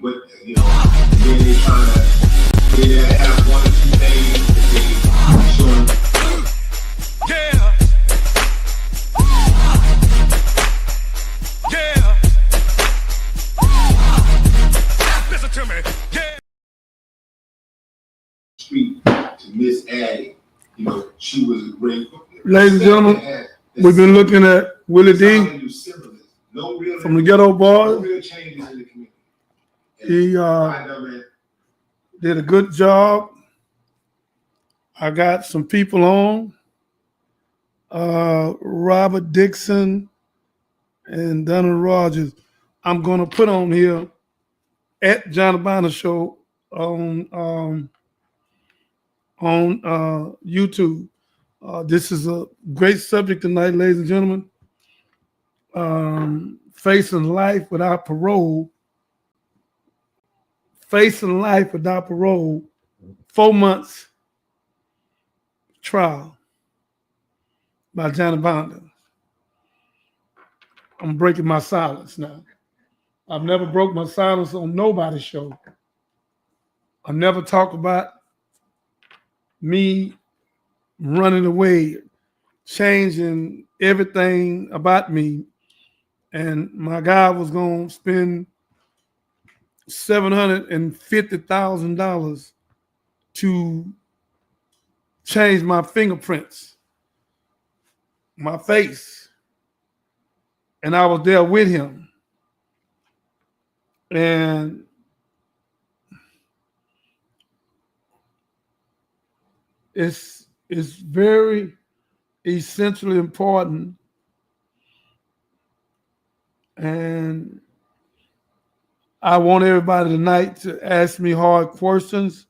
what, you know, then they trying to have 1 or 2 days that they showing. Yeah. Yeah. Listen to me. Yeah. Street to Miss Addie, you know, she was a great. Ladies and gentlemen, we've been looking at Willie D from the Ghetto Boys. He did a good job. I got some people on, Robert Dixon and Donald Rogers. I'm going to put on here at Johnny Bonner Show on YouTube. This is a great subject tonight, ladies and gentlemen. Facing life without parole. Facing life without parole. 4 months trial by Johnny Bonner. I'm breaking my silence now. I've never broke my silence on nobody's show. I never talk about me running away, changing everything about me. And my guy was going to spend $750,000 to change my fingerprints, my face. And I was there with him. And it's very essentially important. And I want everybody tonight to ask me hard questions.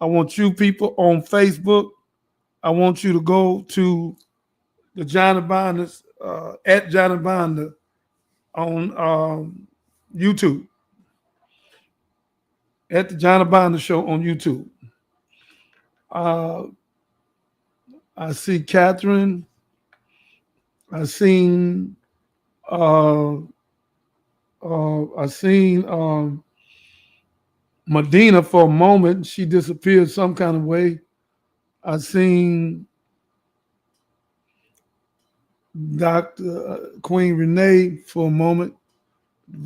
I want you people on Facebook. I want you to go to the Johnny Bonner's, at Johnny Bonner on YouTube. At the Johnny Bonner Show on YouTube. I see Catherine. I seen Medina for a moment. She disappeared some kind of way. I seen Dr. Queen Renee for a moment.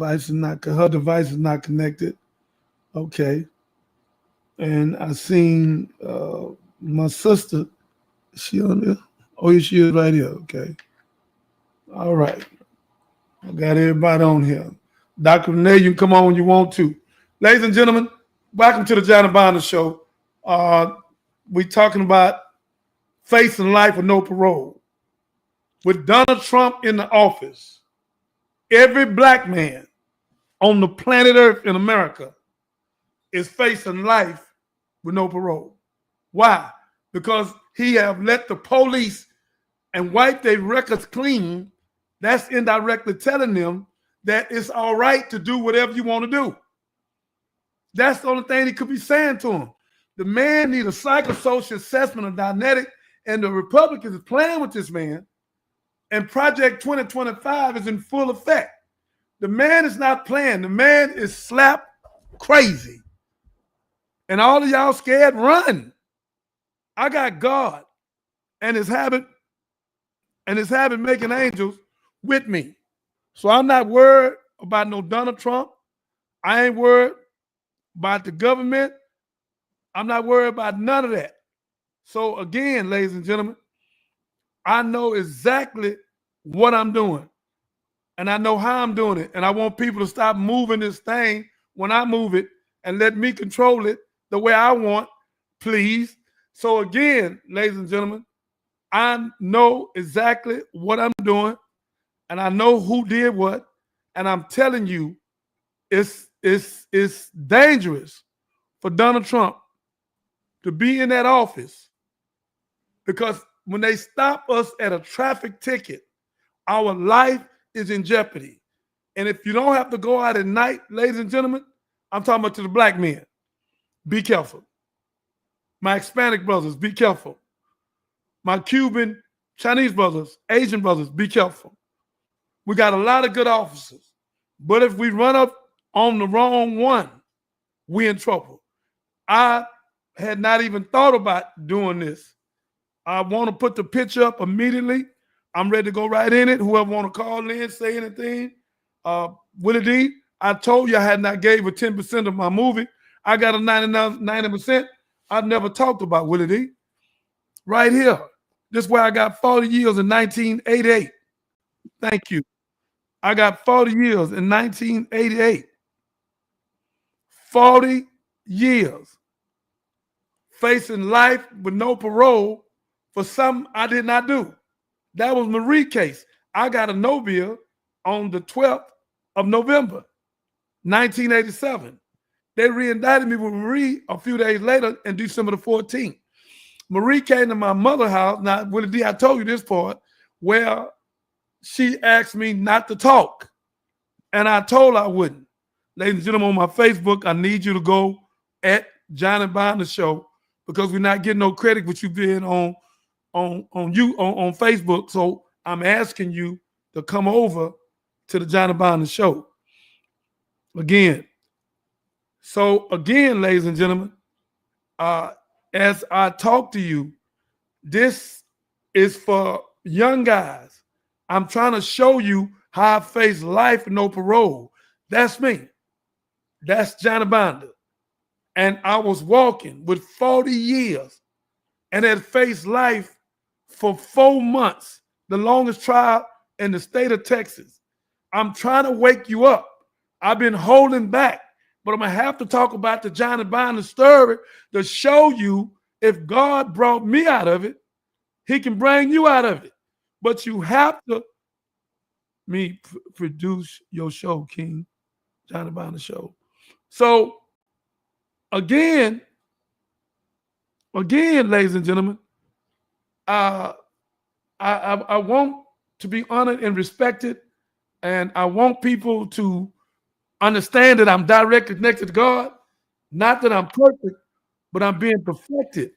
Her device is not connected. Okay. And I seen my sister. Is she on there? Oh, yeah, she is right here. Okay. All right. I got everybody on here. Dr. Renee, you can come on when you want to. Ladies and gentlemen, welcome to the Johnny Bonner Show. We're talking about facing life with no parole. With Donald Trump in the office, every black man on the planet Earth in America is facing life with no parole. Why? Because he have let the police and wipe their records clean. That's indirectly telling them that it's all right to do whatever you want to do. That's the only thing he could be saying to him. The man needs a psychosocial assessment of dynamic, and the Republicans are playing with this man, and Project 2025 is in full effect. The man is not playing. The man is slap crazy. And all of y'all scared, run. I got God and his habit making angels with me. So I'm not worried about no Donald Trump. I ain't worried about the government. I'm not worried about none of that. So again, ladies and gentlemen, I know exactly what I'm doing. And I know how I'm doing it. And I want people to stop moving this thing when I move it and let me control it the way I want, please. So again, ladies and gentlemen, I know exactly what I'm doing. And I know who did what. And I'm telling you, it's dangerous for Donald Trump to be in that office, because when they stop us at a traffic ticket, our life is in jeopardy. And if you don't have to go out at night, ladies and gentlemen, I'm talking about to the black men, be careful. My Hispanic brothers, be careful. My Cuban, Chinese brothers, Asian brothers, be careful. We got a lot of good officers. But if we run up on the wrong one, we in trouble. I had not even thought about doing this. I want to put the picture up immediately. I'm ready to go right in it. Whoever want to call in, say anything. Willie D, I told you I had not gave her 10% of my movie. I got a 90%. I've never talked about Willie D. Right here. This is where I got 40 years in 1988. Thank you. I got 40 years in 1988. 40 years facing life with no parole for something I did not do. That was Marie's case. I got a no bill on the 12th of November, 1987. They re-indicted me with Marie a few days later in December the 14th. Marie came to my mother's house. Now, Willie D, I told you this part, where she asked me not to talk. And I told her I wouldn't. Ladies and gentlemen, on my Facebook, I need you to go at Johnny Bonner Show, because we're not getting no credit with you being on Facebook. So I'm asking you to come over to the Johnny Bonner Show. Again. So again, ladies and gentlemen, as I talk to you, this is for young guys. I'm trying to show you how I face life with no parole. That's me. That's Johnny Bonner. And I was walking with 40 years and had faced life for 4 months, the longest trial in the state of Texas. I'm trying to wake you up. I've been holding back, but I'm going to have to talk about the Johnny Bonner story to show you if God brought me out of it, he can bring you out of it. But you have to produce your show, King, Johnny Bonner Show. So again, ladies and gentlemen, I want to be honored and respected, and I want people to understand that I'm directly connected to God. Not that I'm perfect, but I'm being perfected.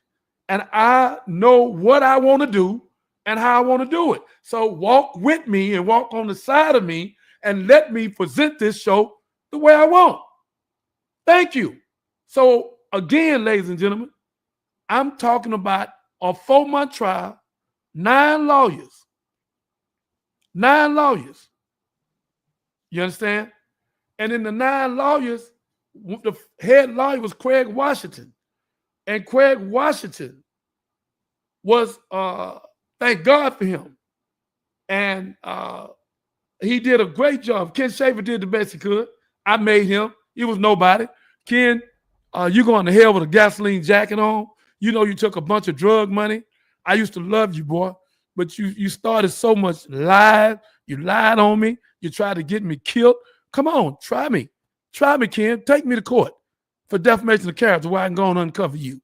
And I know what I want to do and how I want to do it. So walk with me and walk on the side of me and let me present this show the way I want. Thank you. So again, ladies and gentlemen, I'm talking about a 4-month trial, 9 lawyers. 9 lawyers. You understand? And in the 9 lawyers, the head lawyer was Craig Washington. And Craig Washington was, thank God for him. And he did a great job. Ken Schaefer did the best he could. I made him. He was nobody. Ken, you going to hell with a gasoline jacket on. You know you took a bunch of drug money. I used to love you, boy. But you started so much lies. You lied on me. You tried to get me killed. Come on, try me. Try me, Ken. Take me to court for defamation of character where I can go and uncover you.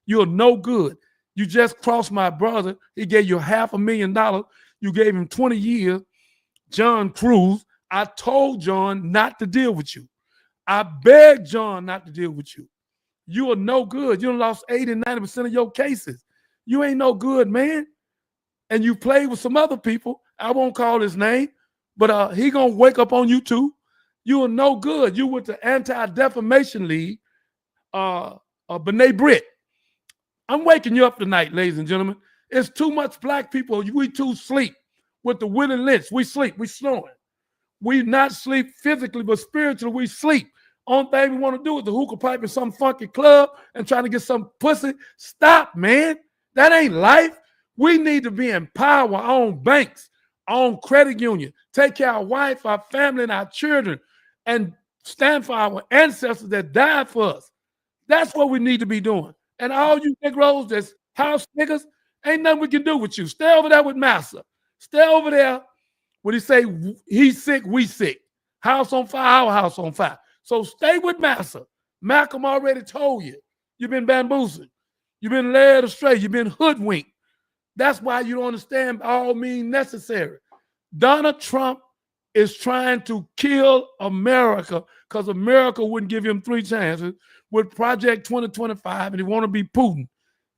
You're no good. You just crossed my brother. He gave you $500,000. You gave him 20 years. John Cruz. I told John not to deal with you. I begged John not to deal with you. You are no good. You done lost 80, 90% of your cases. You ain't no good, man. And you played with some other people. I won't call his name, but he gonna wake up on you too. You are no good. You with the Anti-Defamation League, B'nai Britt. I'm waking you up tonight, ladies and gentlemen. It's too much black people. We too sleep with the Willie Lynch. We sleep. We snoring. We not sleep physically, but spiritually we sleep. Only thing we want to do is the hookah pipe in some funky club and trying to get some pussy. Stop, man. That ain't life. We need to be in power, our own banks, our own credit union, take care of our wife, our family, and our children, and stand for our ancestors that died for us. That's what we need to be doing. And all you Negroes that's house niggas, ain't nothing we can do with you. Stay over there with Massa. Stay over there when he say he's sick, we sick. House on fire, our house on fire. So stay with Massa. Malcolm already told you. You've been bamboozled. You've been led astray. You've been hoodwinked. That's why you don't understand all means necessary. Donald Trump is trying to kill America because America wouldn't give him 3 chances with Project 2025, and he want to be Putin.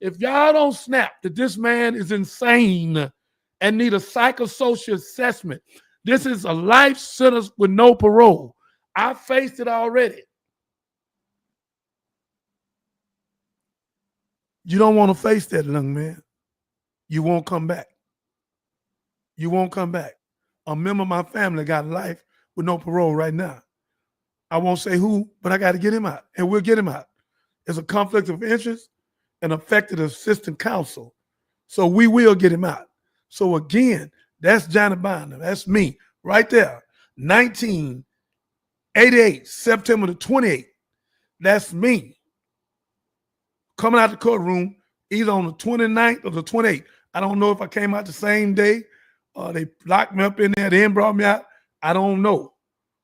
If y'all don't snap that this man is insane and need a psychosocial assessment, this is a life sentence with no parole. I faced it already. You don't want to face that, young man. You won't come back. You won't come back. A member of my family got life with no parole right now. I won't say who, but I got to get him out, and we'll get him out. It's a conflict of interest and affected assistant counsel. So we will get him out. So again, that's Johnny Binder. That's me right there. 1988, September the 28th. That's me coming out the courtroom either on the 29th or the 28th. I don't know if I came out the same day. They locked me up in there, then brought me out. I don't know.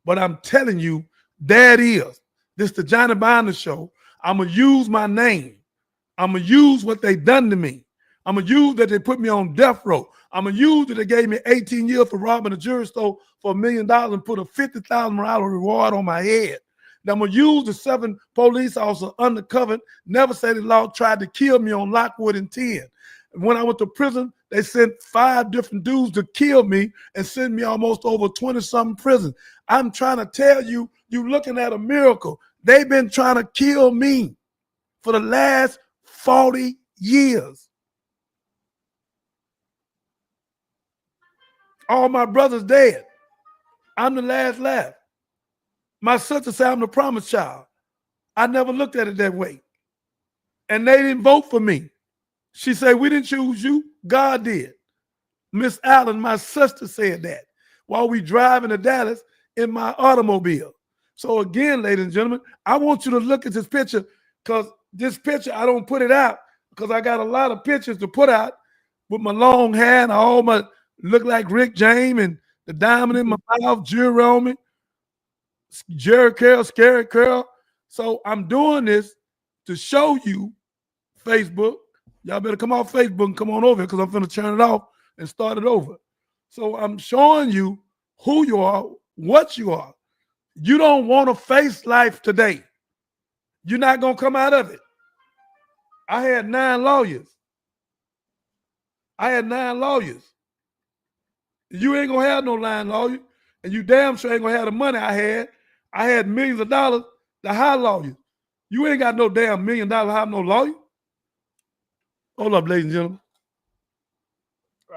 But I'm telling you, there it is. This is the Johnny Binder Show. I'm going to use my name. I'm going to use what they done to me. I'm going to use that they put me on death row. I'm going to use that they gave me 18 years for robbing a jewelry store for $1 million and put a $50,000 reward on my head. Now I'm going to use the 7 police officers undercover, never say the law, tried to kill me on Lockwood and 10. When I went to prison, they sent 5 different dudes to kill me and send me almost over 20-something prisons. I'm trying to tell you, you're looking at a miracle. They've been trying to kill me for the last 40 years. All my brothers dead. I'm the last laugh. My sister said I'm the promised child. I never looked at it that way. And they didn't vote for me. She said, we didn't choose you, God did. Miss Allen, my sister, said that while we driving to Dallas in my automobile. So again, ladies and gentlemen, I want you to look at this picture, because this picture, I don't put it out because I got a lot of pictures to put out with my long hair and all my look like Rick James and the diamond in my mouth, jewelry on me, Jerry Curl, Scary Curl. So I'm doing this to show you, Facebook. Y'all better come off Facebook and come on over here, because I'm going to turn it off and start it over. So I'm showing you who you are, what you are. You don't want to face life today. You're not going to come out of it. I had 9 lawyers. You ain't going to have no lying lawyer, and you damn sure ain't going to have the money I had. I had millions of dollars to hire lawyers. You ain't got no damn $1 million to hire no lawyer. Hold up, ladies and gentlemen.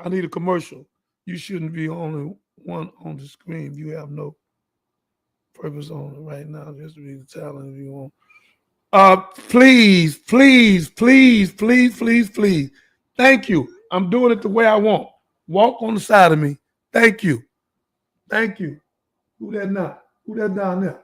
I need a commercial. You shouldn't be only one on the screen. You have no purpose on it right now. Just be the talent if you want. Please. Thank you. I'm doing it the way I want. Walk on the side of me. Thank you. Who that now? Who that down there?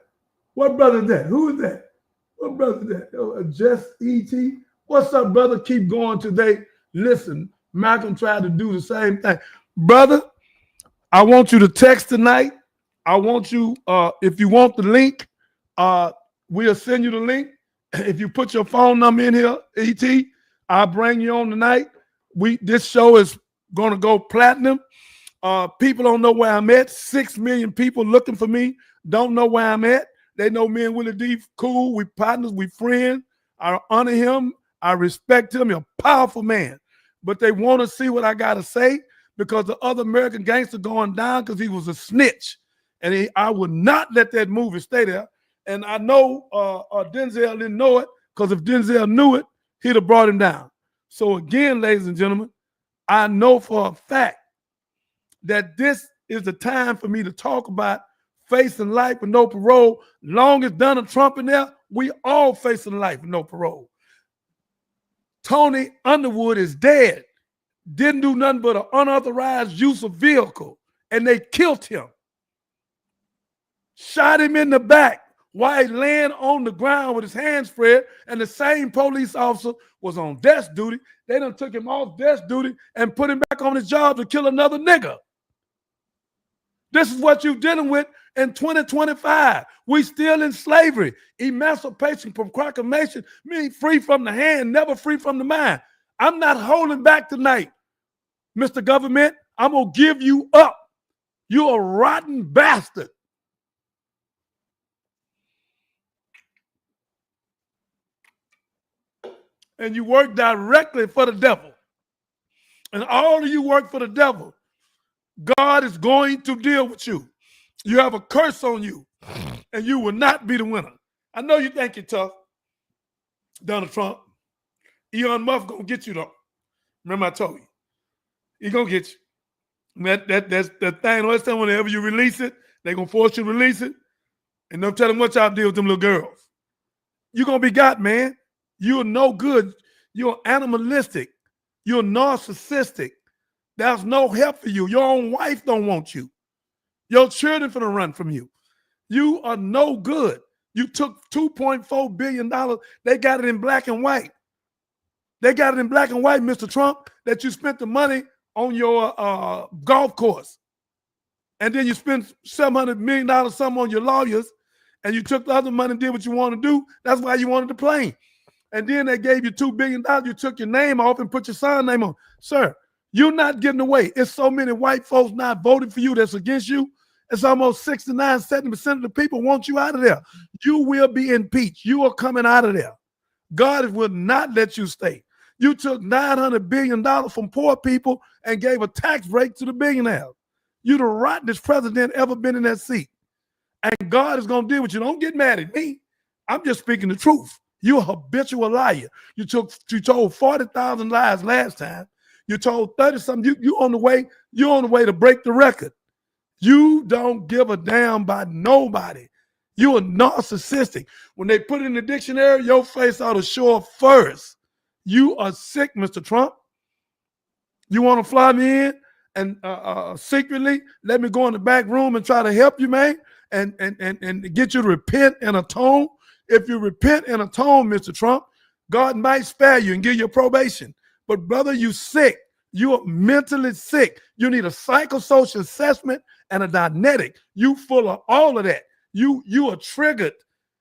What brother is that? Who is that? What brother is that? Oh, Just E.T. What's up, brother? Keep going today. Listen, Malcolm tried to do the same thing. Brother, I want you to text tonight. I want you, if you want the link, we'll send you the link. If you put your phone number in here, E.T., I'll bring you on tonight. This show is going to go platinum. People don't know where I'm at. 6 million people looking for me don't know where I'm at. They know me and Willie D cool. We partners. We friends. I honor him. I respect him. He's a powerful man. But they want to see what I got to say, because the other American gangster going down because he was a snitch. And I would not let that movie stay there. And I know Denzel didn't know it, because if Denzel knew it, he'd have brought him down. So again, ladies and gentlemen, I know for a fact that this is the time for me to talk about facing life with no parole. Long as Donald Trump in there, we all facing life with no parole. Tony Underwood is dead. Didn't do nothing but an unauthorized use of vehicle, and they killed him. Shot him in the back while he laying on the ground with his hands spread, and the same police officer was on desk duty. They done took him off desk duty and put him back on his job to kill another nigga. This is what you're dealing with in 2025. We still in slavery. Emancipation, proclamation, mean free from the hand, never free from the mind. I'm not holding back tonight, Mr. Government. I'm going to give you up. You're a rotten bastard. And you work directly for the devil. And all of you work for the devil. God is going to deal with you. You have a curse on you. and you will not be the winner. I know you think you're tough, Donald Trump. Elon Musk gonna get you though. Remember I told you, he gonna get you. That's the thing. Always time whenever you release it, they gonna force you to release it, and they'll tell them what y'all deal with them little girls. You gonna be got, man. You're no good. You're animalistic. You're narcissistic. There's no help for you. Your own wife don't want you. Your children finna run from you. You are no good. You took $2.4 billion. They got it in black and white. They got it in black and white, Mr. Trump, that you spent the money on your golf course. And then you spent $700 million something on your lawyers, and you took the other money and did what you wanted to do. That's why you wanted the plane. And then they gave you $2 billion. You took your name off and put your son name on. Sir, you're not getting away. It's so many white folks not voting for you that's against you. It's almost 69, 70% of the people want you out of there. You will be impeached. You are coming out of there. God will not let you stay. You took $900 billion from poor people and gave a tax break to the billionaires. You're the rottenest president ever been in that seat. And God is going to deal with you. Don't get mad at me. I'm just speaking the truth. You're a habitual liar. You told 40,000 lies last time. You told 30-something. You're on the way to break the record. You don't give a damn about nobody. You are narcissistic. When they put it in the dictionary, your face ought to show up first. You are sick, Mr. Trump. You want to fly me in and secretly let me go in the back room and try to help you, man, and get you to repent and atone? If you repent and atone, Mr. Trump, God might spare you and give you probation. But brother, you sick. You are mentally sick. You need a psychosocial assessment and a dianetic. You full of all of that. You are triggered.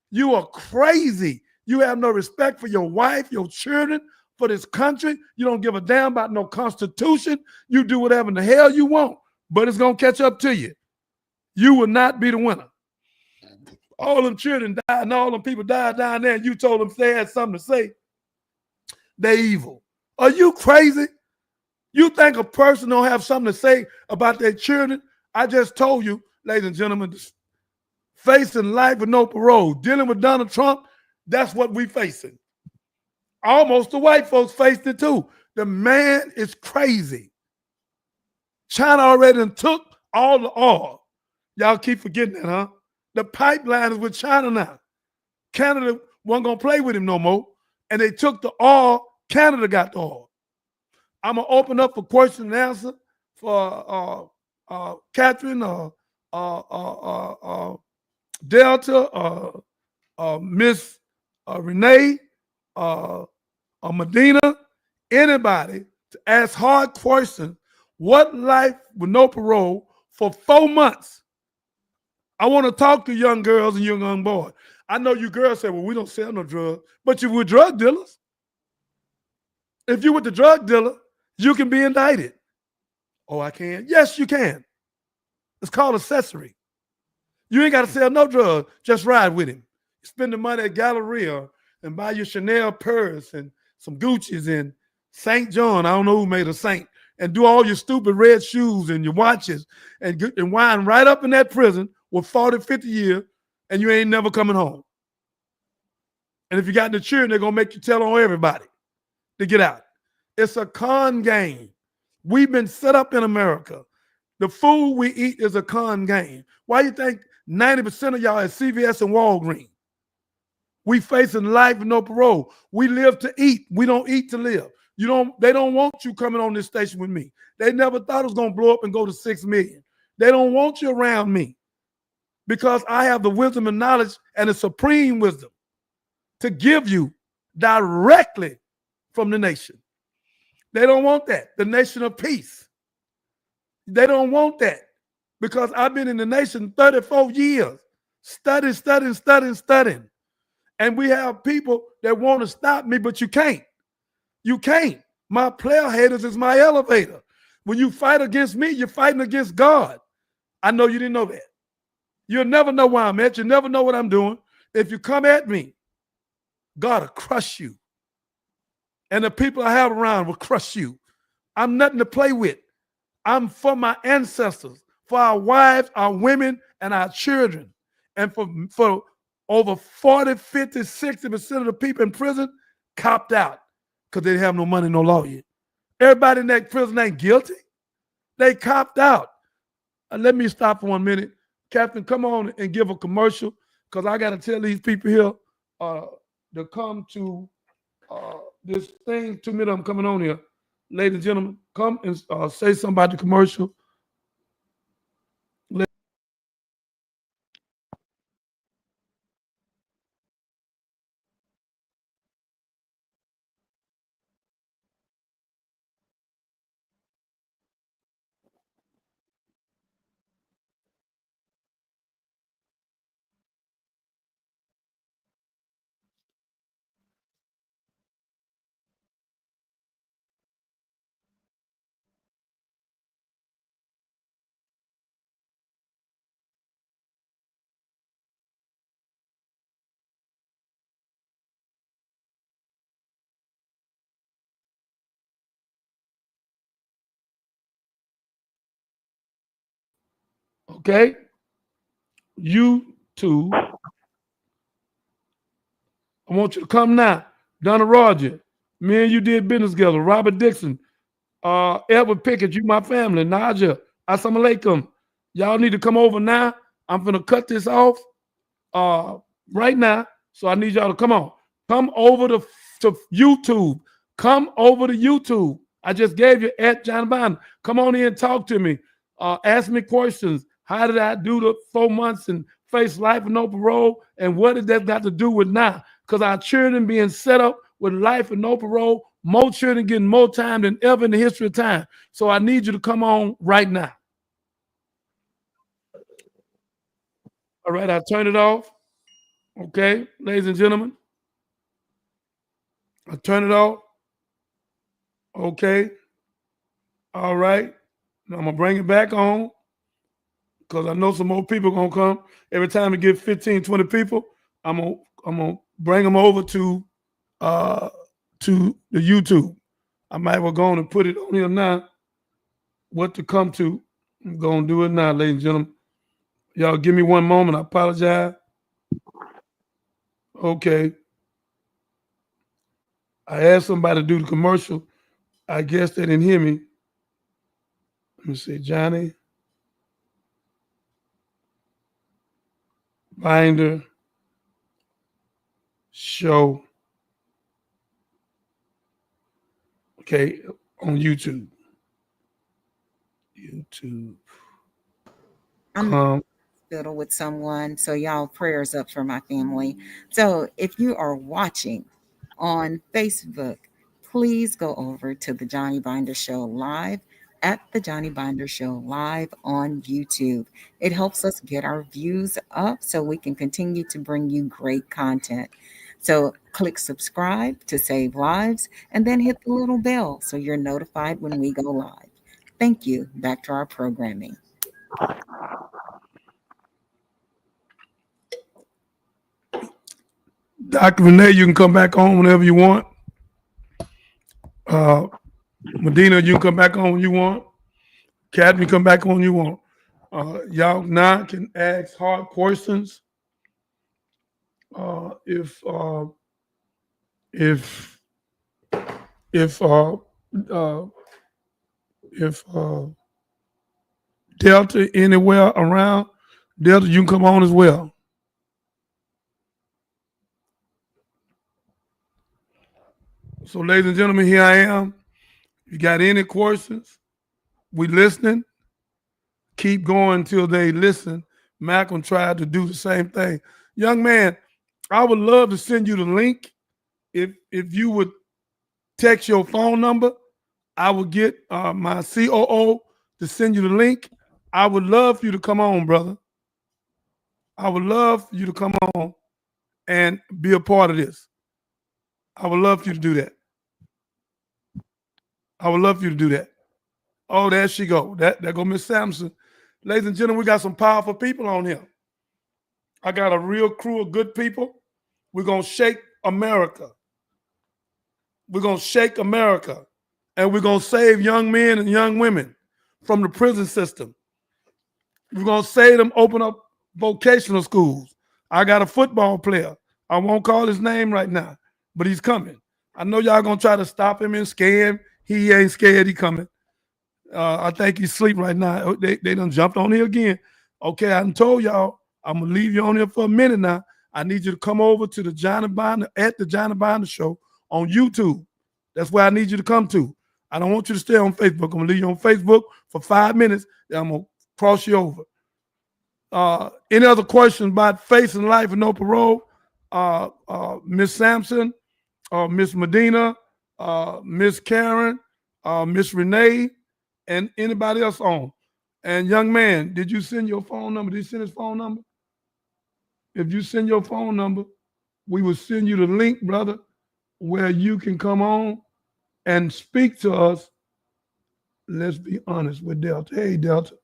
You are crazy. You have no respect for your wife, your children, for this country. You don't give a damn about no constitution. You do whatever in the hell you want, but it's going to catch up to you. You will not be the winner. All them children died and all them people died down there, and you told them they had something to say. They evil. Are you crazy? You think a person don't have something to say about their children? I just told you, ladies and gentlemen, facing life with no parole, dealing with Donald Trump, that's what we facing. Almost the white folks faced it too. The man is crazy. China already took all the oil. Y'all keep forgetting that, huh? The pipeline is with China now. Canada wasn't going to play with him no more. And they took the oil. Canada got the oil. I'm going to open up for question and answer for Catherine, Delta, Miss Renee, Medina, anybody to ask hard questions. What life with no parole for 4 months? I want to talk to young girls and young boys. I know you girls say, well, we don't sell no drugs, but you were drug dealers. If you were the drug dealer, you can be indicted. Oh, I can? Yes, you can. It's called accessory. You ain't got to sell no drugs. Just ride with him. Spend the money at Galleria and buy your Chanel purse and some Gucci's and St. John. I don't know who made a saint. And do all your stupid red shoes and your watches and wind right up in that prison with 40, 50 years, and you ain't never coming home. And if you got the children, they're going to make you tell on everybody to get out. It's a con game. We've been set up in America. The food we eat is a con game. Why you think 90% of y'all at CVS and Walgreens? We facing life with no parole. We live to eat. We don't eat to live. They don't want you coming on this station with me. They never thought it was going to blow up and go to 6 million. They don't want you around me because I have the wisdom and knowledge and the supreme wisdom to give you directly from the nation. They don't want that. The nation of peace. They don't want that because I've been in the nation 34 years, studying. And we have people that want to stop me, but you can't. You can't. My player haters is my elevator. When you fight against me, you're fighting against God. I know you didn't know that. You'll never know where I'm at. You'll never know what I'm doing. If you come at me, God will crush you. And the people I have around will crush you. I'm nothing to play with. I'm for my ancestors, for our wives, our women, and our children. And for over 40, 50, 60% of the people in prison copped out because they didn't have no money, no lawyer. Everybody in that prison ain't guilty. They copped out. Let me stop for 1 minute. Captain, come on and give a commercial because I got to tell these people here to come to this thing. 2 minutes, I'm coming on here. Ladies and gentlemen, come and say something about the commercial. Okay? YouTube. I want you to come now. Donna Roger, me and you did business together. Robert Dixon, Edward Pickett, you my family. Naja, assalamu alaikum. Y'all need to come over now. I'm gonna cut this off right now. So I need y'all to come on. Come over to YouTube. Come over to YouTube. I just gave you at John Bond. Come on in and talk to me. Ask me questions. How did I do the 4 months and face life and no parole? And what did that got to do with now? Because our children being set up with life and no parole, more children getting more time than ever in the history of time. So I need you to come on right now. All right, I turn it off. Okay, ladies and gentlemen. I turn it off. Okay. All right. Now I'm going to bring it back on because I know some more people going to come. Every time we get 15, 20 people, I'm gonna bring them over to the YouTube. I might well go on and put it on here now. What to come to. I'm going to do it now, ladies and gentlemen. Y'all give me 1 moment. I apologize. Okay. I asked somebody to do the commercial. I guess they didn't hear me. Let me see. Johnny Binder Show. Okay. On YouTube. I'm hospital with someone, so y'all prayers up for my family. So if you are watching on Facebook, please go over to the Johnny Binder Show Live at the Johnny Binder Show Live on YouTube. It helps us get our views up so we can continue to bring you great content. So click subscribe to save lives and then hit the little bell so you're notified when we go live. Thank you. Back to our programming. Dr. Renee, you can come back on whenever you want. Medina, you can come back on when you want. Cat, you come back on when you want. Y'all now can ask hard questions. If Delta anywhere around, Delta, you can come on as well. So, ladies and gentlemen, here I am. If you got any questions, we listening. Keep going until they listen. Malcolm tried to do the same thing. Young man, I would love to send you the link. If you would text your phone number, I would get my COO to send you the link. I would love for you to come on, brother. I would love for you to come on and be a part of this. I would love for you to do that. I would love for you to do that. Oh, there she go. There go Miss Sampson. Ladies and gentlemen, we got some powerful people on here. I got a real crew of good people. We're going to shake America. We're going to shake America. And we're going to save young men and young women from the prison system. We're going to save them, open up vocational schools. I got a football player. I won't call his name right now, but he's coming. I know y'all gonna try to stop him and scare him. He ain't scared. He coming. I think he's asleep right now. They done jumped on here again. Okay, I done told y'all I'm gonna leave you on here for a minute now. I need you to come over to the Johnny Binder at the Johnny Binder Show on YouTube. That's where I need you to come to. I don't want you to stay on Facebook. I'm gonna leave you on Facebook for 5 minutes. Then I'm gonna cross you over. Any other questions about facing life and no parole? Miss Sampson, Miss Medina, Miss Karen, Miss Renee, and anybody else on. And young man, did you send your phone number? Did you send his phone number? If you send your phone number, we will send you the link, brother, where you can come on and speak to us. Let's be honest with Delta. Hey, Delta,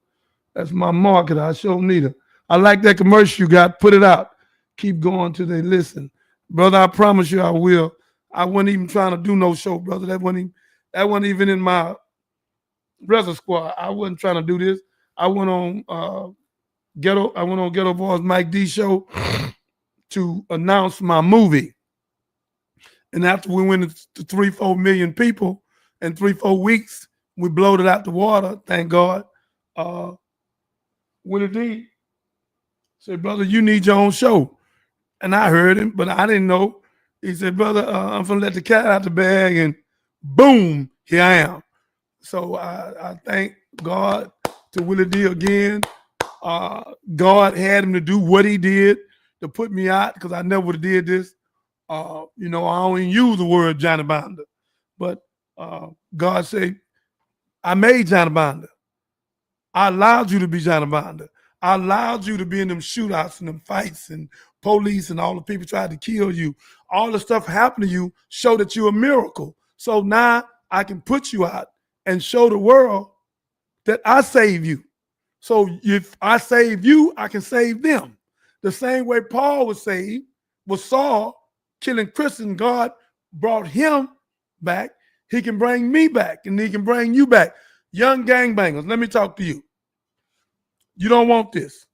that's my market. I sure need it. I like that commercial you got. Put it out. Keep going till they listen. Brother, I promise you I will. I wasn't even trying to do no show, brother. That wasn't even in my brother squad. I wasn't trying to do this. I went on Ghetto Boys Mike D show to announce my movie. And after we went to 3-4 million people in 3-4 weeks, we blowed it out the water, thank God. Willie D said, brother, you need your own show. And I heard him, but I didn't know. He said, brother, I'm going to let the cat out the bag, and boom, here I am. So I thank God to Willie D again. God had him to do what he did to put me out, because I never would have did this. I don't even use the word Johnny Binder. But God said, I made Johnny Binder. I allowed you to be Johnny Binder. I allowed you to be in them shootouts and them fights and police and all the people tried to kill you. All the stuff happened to you show that you're a miracle. So now I can put you out and show the world that I save you. So if I save you, I can save them. The same way Paul was saved, was Saul killing Christians. God brought him back. He can bring me back, and he can bring you back. Young gangbangers, let me talk to you. You don't want this.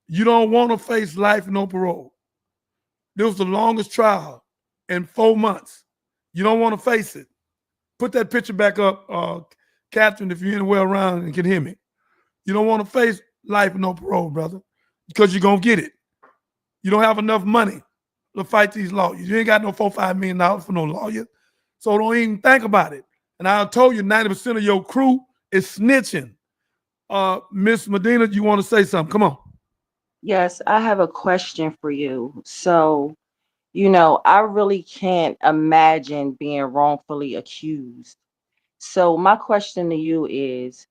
You don't want to face life no parole. This was the longest trial in 4 months. You don't want to face it. Put that picture back up, Catherine, if you're anywhere around and can hear me. You don't want to face life no parole, brother, because you're going to get it. You don't have enough money to fight these lawyers. You ain't got no $4-5 million for no lawyer. So don't even think about it. And I told you 90% of your crew is snitching. Miss Medina, you want to say something? Come on. Yes, I have a question for you. So, I really can't imagine being wrongfully accused. So my question to you is,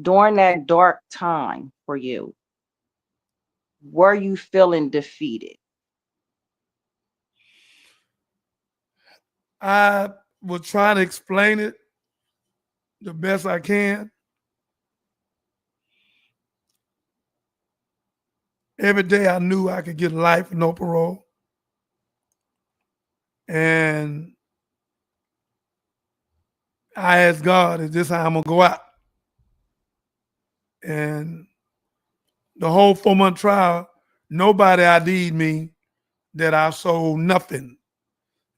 during that dark time for you, were you feeling defeated? I will try to explain it the best I can. Every day I knew I could get life with no parole. And I asked God, is this how I'm going to go out? And the whole 4-month trial, nobody ID'd me that I sold nothing.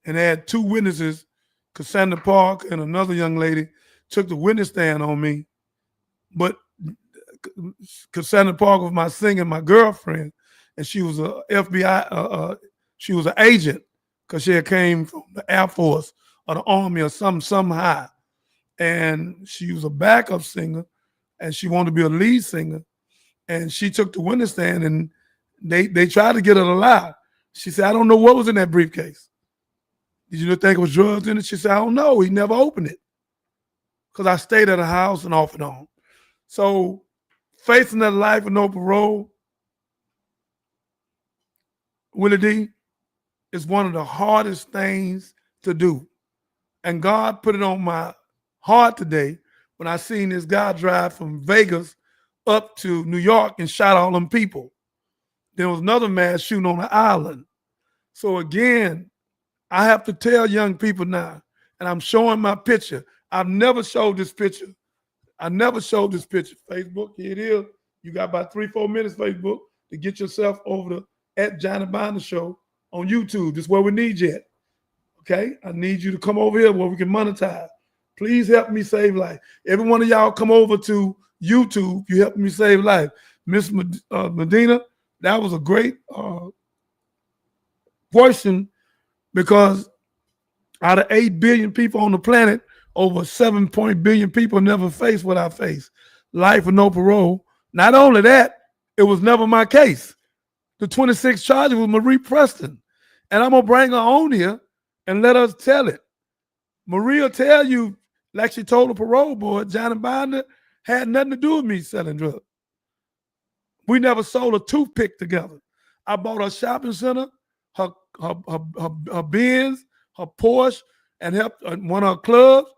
And they had 2 witnesses, Cassandra Park and another young lady, took the witness stand on me. But Cassandra Park was my singer, my girlfriend, and she was a FBI, she was an agent, because she had came from the Air Force or the Army or some high. And she was a backup singer, and she wanted to be a lead singer. And she took the witness stand, and they tried to get her to lie. She said, I don't know what was in that briefcase. Did you think it was drugs in it? She said, I don't know. He never opened it. Because I stayed at a house and off and on. So facing that life with no parole, Willie D, is one of the hardest things to do. And God put it on my heart today when I seen this guy drive from Vegas up to New York and shot all them people. There was another man shooting on the island. So again, I have to tell young people now, and I'm showing my picture. I've never showed this picture. I never showed this picture. Facebook, here it is. You got about 3-4 minutes, Facebook. to get yourself over to at Johnny Binder Show on YouTube. This is where we need you at. Okay? I need you to come over here where we can monetize. Please help me save life. Every one of y'all come over to YouTube. You help me save life. Miss Medina, that was a great question, because out of 8 billion people on the planet, over 7 billion people never face what I face. Life with no parole. Not only that, it was never my case. The 26 charges was Marie Preston. And I'm going to bring her on here and let us tell it. Marie will tell you, like she told the parole board, Johnny Binder had nothing to do with me selling drugs. We never sold a toothpick together. I bought her shopping center, her Benz, her Porsche, and helped one of her clubs,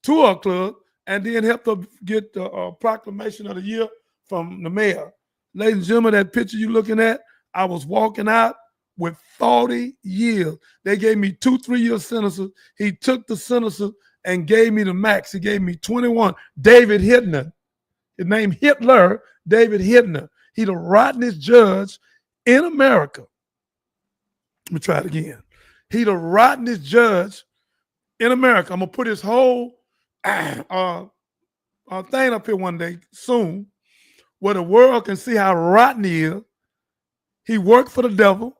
2 of her clubs, and then helped her get the proclamation of the year from the mayor. Ladies and gentlemen, that picture you're looking at, I was walking out with 40 years. They gave me 2 3-year sentences. He took the sentences and gave me the max. He gave me 21. David Hittner, his name Hitler, David Hittner. He the rottenest judge in America. Let me try it again. He the rottenest judge in America. I'm going to put his whole thing up here one day soon, where the world can see how rotten he is. He worked for the devil.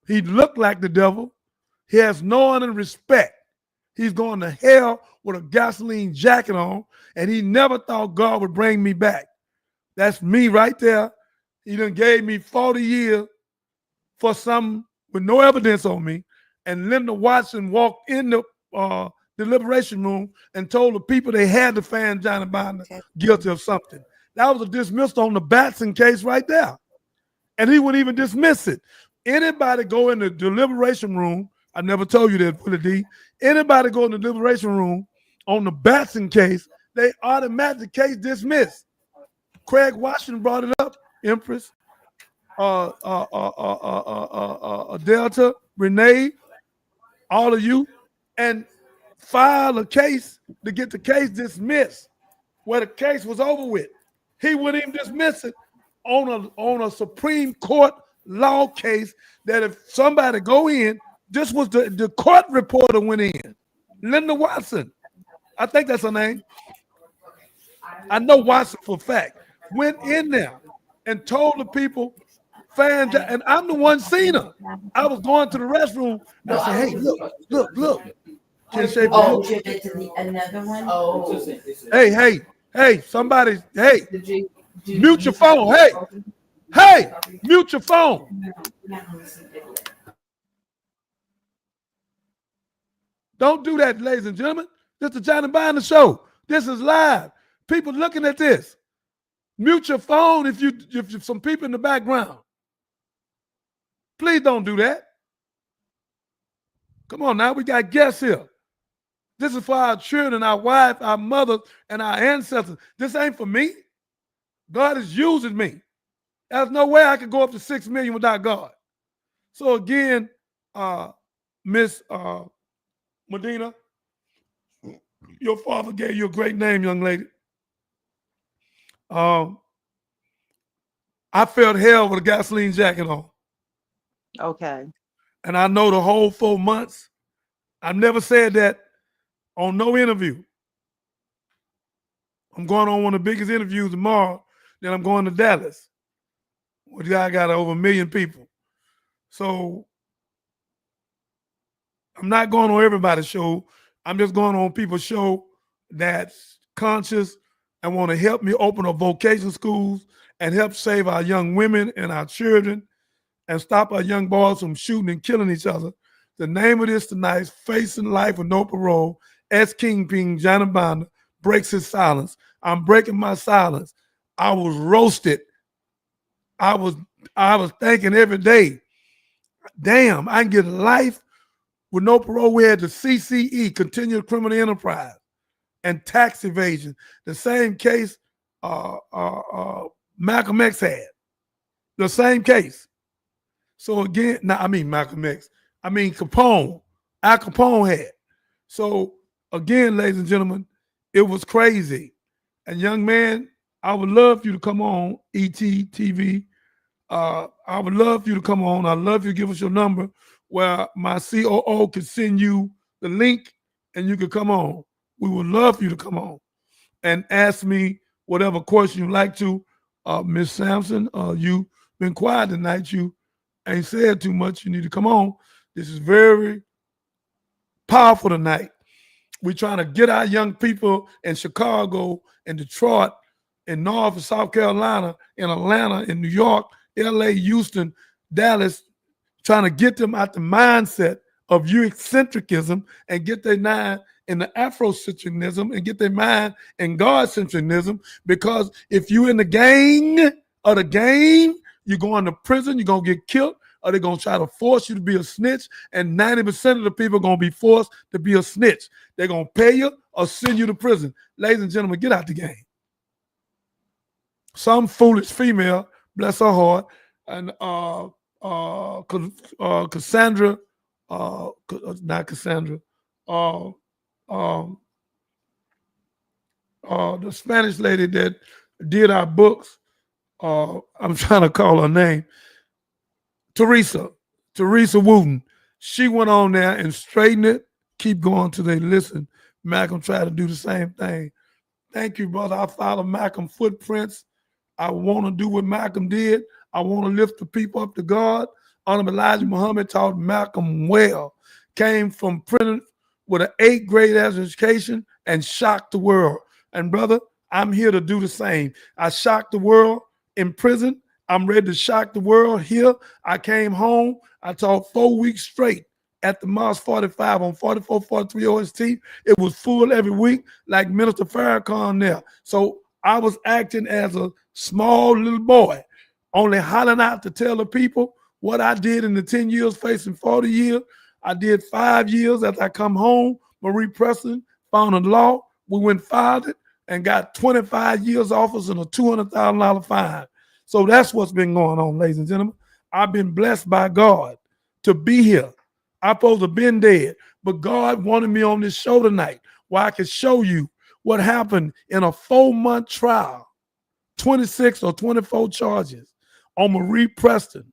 He looked like the devil. He has no honor and respect. He's going to hell with a gasoline jacket on, and he never thought God would bring me back. That's me right there. He done gave me 40 years for something with no evidence on me. And Linda Watson walked in the deliberation room and told the people they had to find Johnny Binder guilty of something. That was a dismissal on the Batson case right there. And he wouldn't even dismiss it. Anybody go in the deliberation room, I never told you that, Willie D. Anybody go in the deliberation room on the Batson case, they automatically case dismissed. Craig Washington brought it up, Empress, Delta, Renee, all of you, and file a case to get the case dismissed where the case was over with. He wouldn't even dismiss it on a Supreme Court law case that if somebody go in, this was the court reporter went in. Linda Watson, I think that's her name. I know Watson for a fact. Went in there and told the people, and I'm the one seen her. I was going to the restroom and I said, hey, look. Oh, another one? Oh. Hey, somebody, hey, mute your phone. Hey, mute your phone. Don't do that, ladies and gentlemen. This is the Johnny Binder Show. This is live. People looking at this. Mute your phone if some people in the background. Please don't do that. Come on now, we got guests here. This is for our children, our wife, our mothers, and our ancestors. This ain't for me. God is using me. There's no way I could go up to 6 million without God. So again, Miss Medina, your father gave you a great name, young lady. I felt hell with a gasoline jacket on. Okay. And I know the whole 4 months, I've never said that on no interview. I'm going on one of the biggest interviews tomorrow. Then I'm going to Dallas, where I got over 1 million people. So I'm not going on everybody's show. I'm just going on people's show that's conscious and want to help me open up vocation schools and help save our young women and our children and stop our young boys from shooting and killing each other. The name of this tonight is Facing Life with No Parole. As Kingpin, Johnny Binder breaks his silence. I'm breaking my silence. I was roasted. I was thinking every day, damn, I can get life with no parole. We had the CCE, Continual Criminal Enterprise, and tax evasion. The same case Malcolm X had. The same case. So again, Malcolm X. Capone. Al Capone had. So again, ladies and gentlemen, it was crazy. And young man, I would love you to come on ET TV I would love for you to come on. I'd love you to give us your number where my COO can send you the link and you can come on. We would love for you to come on and ask me whatever question you like to. Miss Sampson, you been quiet tonight. You ain't said too much. You need to come on. This is very powerful tonight. We're trying to get our young people in Chicago, in Detroit, in North and South Carolina, in Atlanta, in New York, LA, Houston, Dallas, trying to get them out the mindset of Eurocentricism and get their mind in the Afrocentricism and get their mind in God-centricism. Because if you in the gang of the game, you're going to prison, you're going to get killed, or they're going to try to force you to be a snitch, and 90% of the people are going to be forced to be a snitch. They're going to pay you or send you to prison. Ladies and gentlemen, get out the game. Some foolish female, bless her heart, and Cassandra, not Cassandra, the Spanish lady that did our books, I'm trying to call her name, Teresa Wooten. She went on there and straightened it. Keep going till they listen. Malcolm tried to do the same thing. Thank you, brother. I follow Malcolm's footprints. I want to do what Malcolm did. I want to lift the people up to God. Honorable Elijah Muhammad taught Malcolm well. Came from prison with an 8th grade education and shocked the world. And brother, I'm here to do the same. I shocked the world in prison. I'm ready to shock the world here. I came home. I taught 4 weeks straight at the Mosque 45 on 4443 OST. It was full every week, like Minister Farrakhan there. So I was acting as a small little boy, only hollering out to tell the people what I did in the 10 years facing 40 years. I did 5 years after I come home. Marie Preston found a law. We went filed it and got 25 years office and a $200,000 fine. So that's what's been going on, ladies and gentlemen. I've been blessed by God to be here. I'm supposed to have been dead, but God wanted me on this show tonight where I could show you what happened in a 4-month trial, 26 or 24 charges on Marie Preston.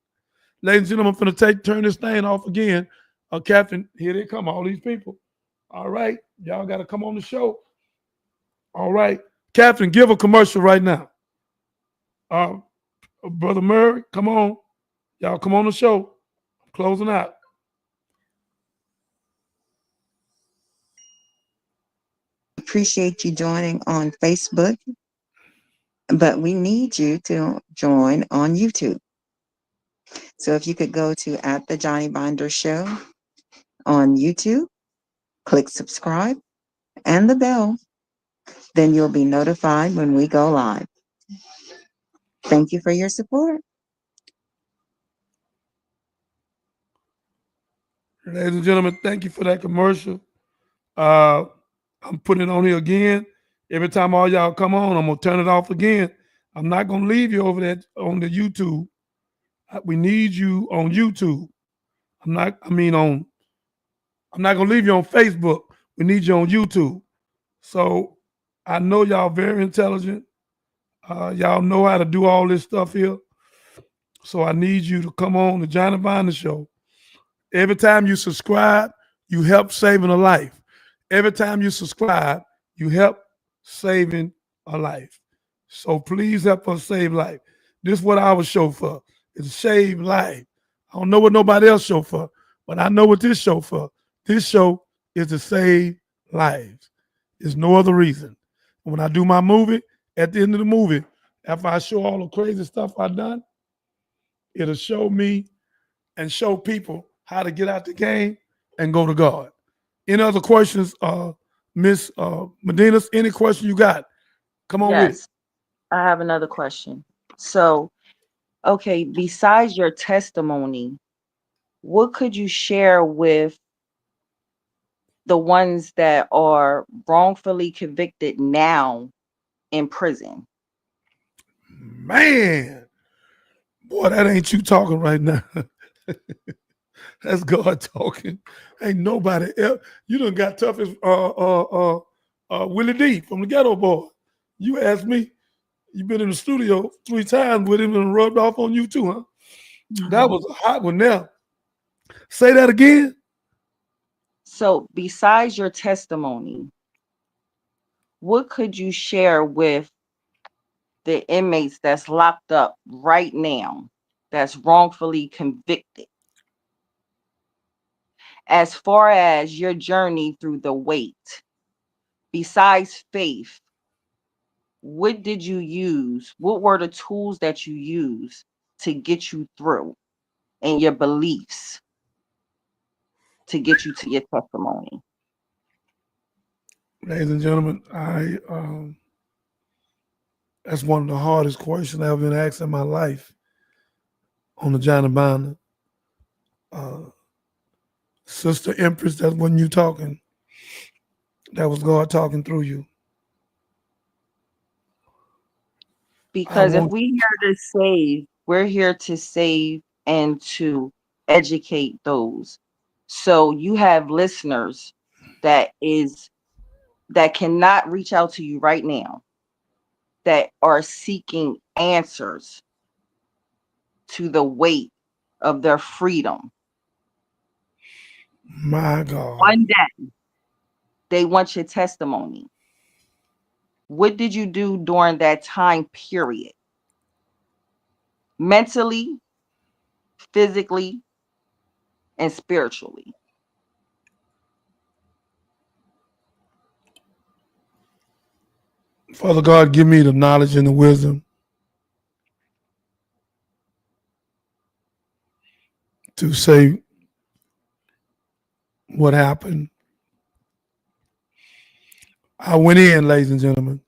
Ladies and gentlemen, I'm going to turn this thing off again. Captain, here they come, all these people. All right, y'all got to come on the show. All right, Captain, give a commercial right now. Brother Murray, come on. Y'all come on the show. I'm closing out. Appreciate you joining on Facebook, but we need you to join on YouTube. So if you could go to @The Johnny Binder Show on YouTube, click subscribe and the bell, then you'll be notified when we go live. Thank you for your support. Ladies and gentlemen, thank you for that commercial. I'm putting it on here again. Every time all y'all come on, I'm going to turn it off again. I'm not going to leave you over there on the YouTube. We need you on YouTube. I'm not going to leave you on Facebook. We need you on YouTube. So I know y'all very intelligent. Y'all know how to do all this stuff here. So I need you to come on the Johnny Binder Show. Every time you subscribe, you help saving a life. Every time you subscribe, you help saving a life. So please help us save life. This is what our show for. It's to save life. I don't know what nobody else show for, but I know what this show for. This show is to save lives. There's no other reason. When I do my movie, at the end of the movie, after I show all the crazy stuff I've done, it'll show me and show people how to get out the game and go to God. Any other questions, Miss Medina? Any question you got? Come on with it. I have another question. So, okay, besides your testimony, what could you share with the ones that are wrongfully convicted now in prison? Man, boy, that ain't you talking right now. That's God talking. Ain't nobody else. You done got tough as Willie D from the Ghetto Boy. You asked me. You've been in the studio 3 times with him and rubbed off on you too, huh? That was a hot one there. Say that again. So, besides your testimony, what could you share with the inmates that's locked up right now, that's wrongfully convicted, as far as your journey through the weight? Besides faith, what did you use? What were the tools that you used to get you through, and your beliefs to get you to your testimony? Ladies and gentlemen, that's one of the hardest questions I've been asked in my life on the Johnny Binder. Uh, Sister Empress, that's when you talking. That was God talking through you. I Because if want we here to save, we're here to save and to educate those. So you have listeners that is that cannot reach out to you right now, that are seeking answers to the weight of their freedom. my God. One day they want your testimony. What did you do during that time period? Mentally, physically, and spiritually. Father God, give me the knowledge and the wisdom to say what happened. I went in, ladies and gentlemen,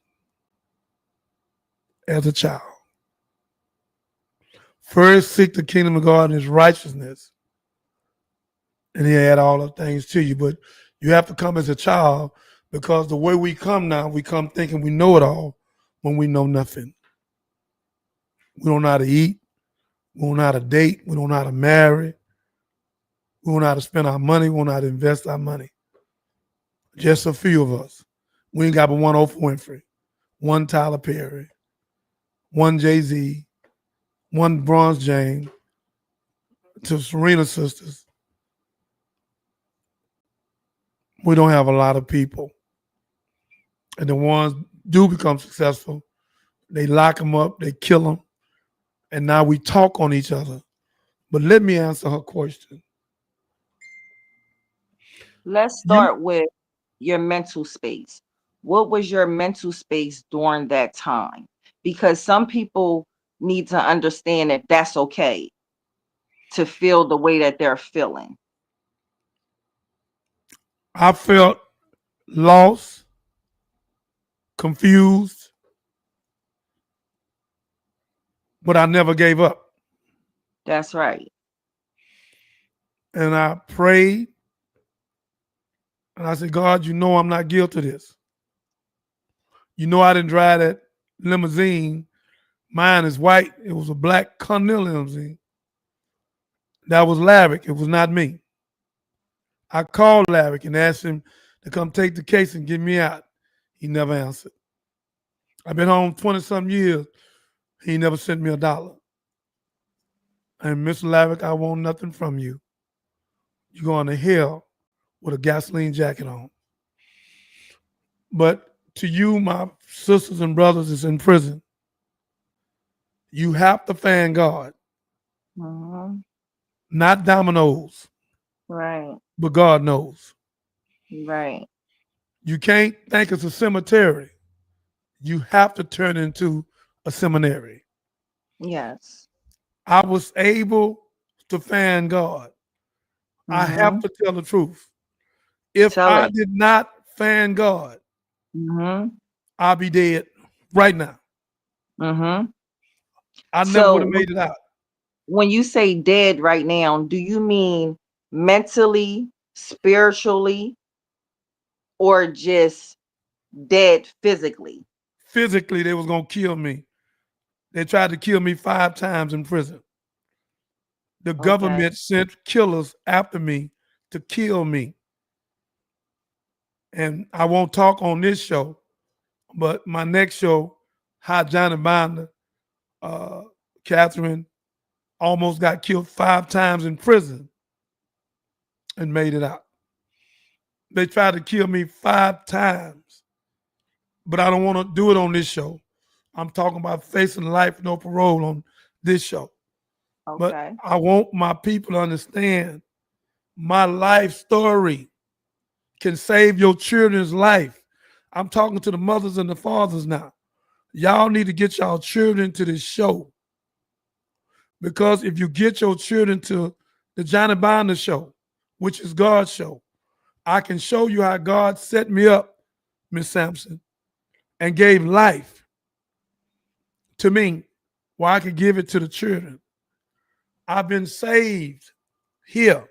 as a child. First, seek the kingdom of God and his righteousness, and he add all the things to you. But you have to come as a child, because the way we come now, we come thinking we know it all when we know nothing. We don't know how to eat. We don't know how to date. We don't know how to marry. We don't know how to spend our money. We don't know how to invest our money. Just a few of us. We ain't got but one Oprah Winfrey, one Tyler Perry, one Jay-Z, one Bronze James, to Serena sisters. We don't have a lot of people. And the ones do become successful, they lock them up, they kill them, and now we talk on each other. But let me answer her question. Let's You, start with your mental space. What was your mental space during that time? Because some people need to understand that that's okay to feel the way that they're feeling. I felt lost, confused, but I never gave up. That's right. And I prayed, and I said, God, you know I'm not guilty of this. You know I didn't drive that limousine. Mine is white. It was a black Continental limousine. That was Larrick. It was not me. I called Larrick and asked him to come take the case and get me out. He never answered. I've been home 20-some years. He never sent me $1. And Mr. Larrick, I want nothing from you. You're going to hell with a gasoline jacket on. But to you, my sisters and brothers is in prison, you have to thank God. Mhm. Not dominoes, Right. but God knows. Right. You can't think it's a cemetery. You have to turn into a seminary. Yes. I was able to find God. I have Mhm. to tell the truth. If Tell I it. did not find God, Mhm. I'll be dead right now. Mhm. I never would So have made it out. when you say dead right now, do you mean mentally, spiritually, or just dead physically? Physically, they was gonna kill me. They tried to kill me 5 times in prison. The Okay. government sent killers after me to kill me. And I won't talk on this show, but my next show, Hi Johnny Binder, uh, Catherine, almost got killed 5 times in prison and made it out. They tried to kill me 5 times, but I don't want to do it on this show. I'm talking about facing life, no parole on this show. But Okay. I want my people to understand my life story can save your children's life. I'm talking to the mothers and the fathers now. Y'all need to get y'all children to this show. Because if you get your children to the Johnny Binder show, which is God's show, I can show you how God set me up, Miss Sampson, and gave life to me where I could give it to the children. I've been saved here.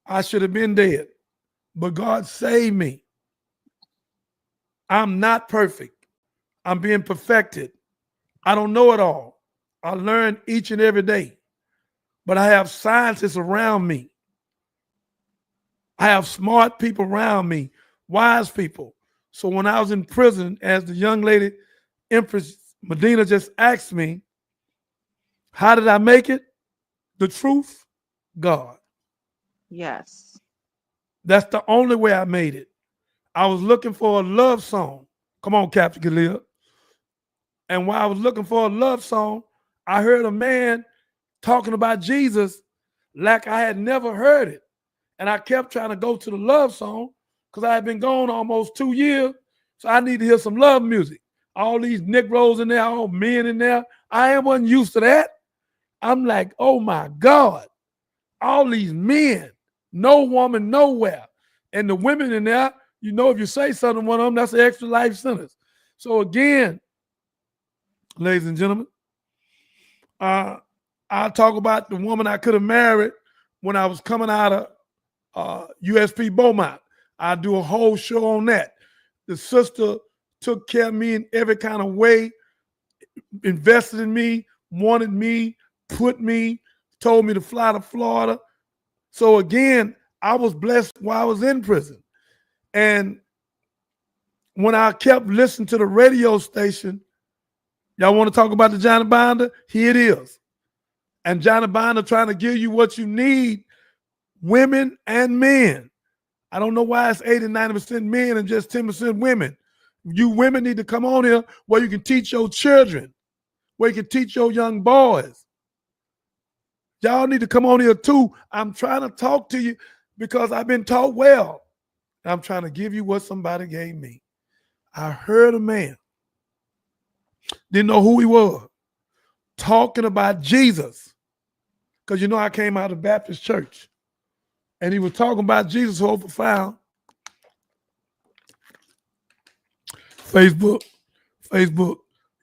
I should have been dead, but God saved me. I'm not perfect. I'm being perfected. I don't know it all. I learn each and every day, but I have scientists around me. I have smart people around me, wise people. So when I was in prison, as the young lady, Empress Medina, just asked me, how did I make it? The truth, God. Yes. That's the only way I made it. I was looking for a love song. Come on, Captain Khalil. And while I was looking for a love song, I heard a man talking about Jesus like I had never heard it. And I kept trying to go to the love song because I had been gone almost 2 years. So I need to hear some love music. All these Negroes in there, all men in there. I wasn't used to that. I'm like, oh my God, all these men, no woman, nowhere. And the women in there, you know, if you say something to one of them, that's an extra life sentence. So again, ladies and gentlemen, I'll talk about the woman I could have married when I was coming out of USP Beaumont. I'll do a whole show on that. The sister took care of me in every kind of way, invested in me, wanted me, put me, told me to fly to Florida. So again, I was blessed while I was in prison. And when I kept listening to the radio station, y'all want to talk about the Johnny Binder? Here it is. And Johnny Binder trying to give you what you need, women and men. I don't know why it's 80, 90% men and just 10% women. You women need to come on here where you can teach your children, where you can teach your young boys. Y'all need to come on here too. I'm trying to talk to you because I've been taught well. I'm trying to give you what somebody gave me. I heard a man, didn't know who he was, talking about Jesus. Because you know I came out of Baptist church. And he was talking about Jesus so profound. Facebook,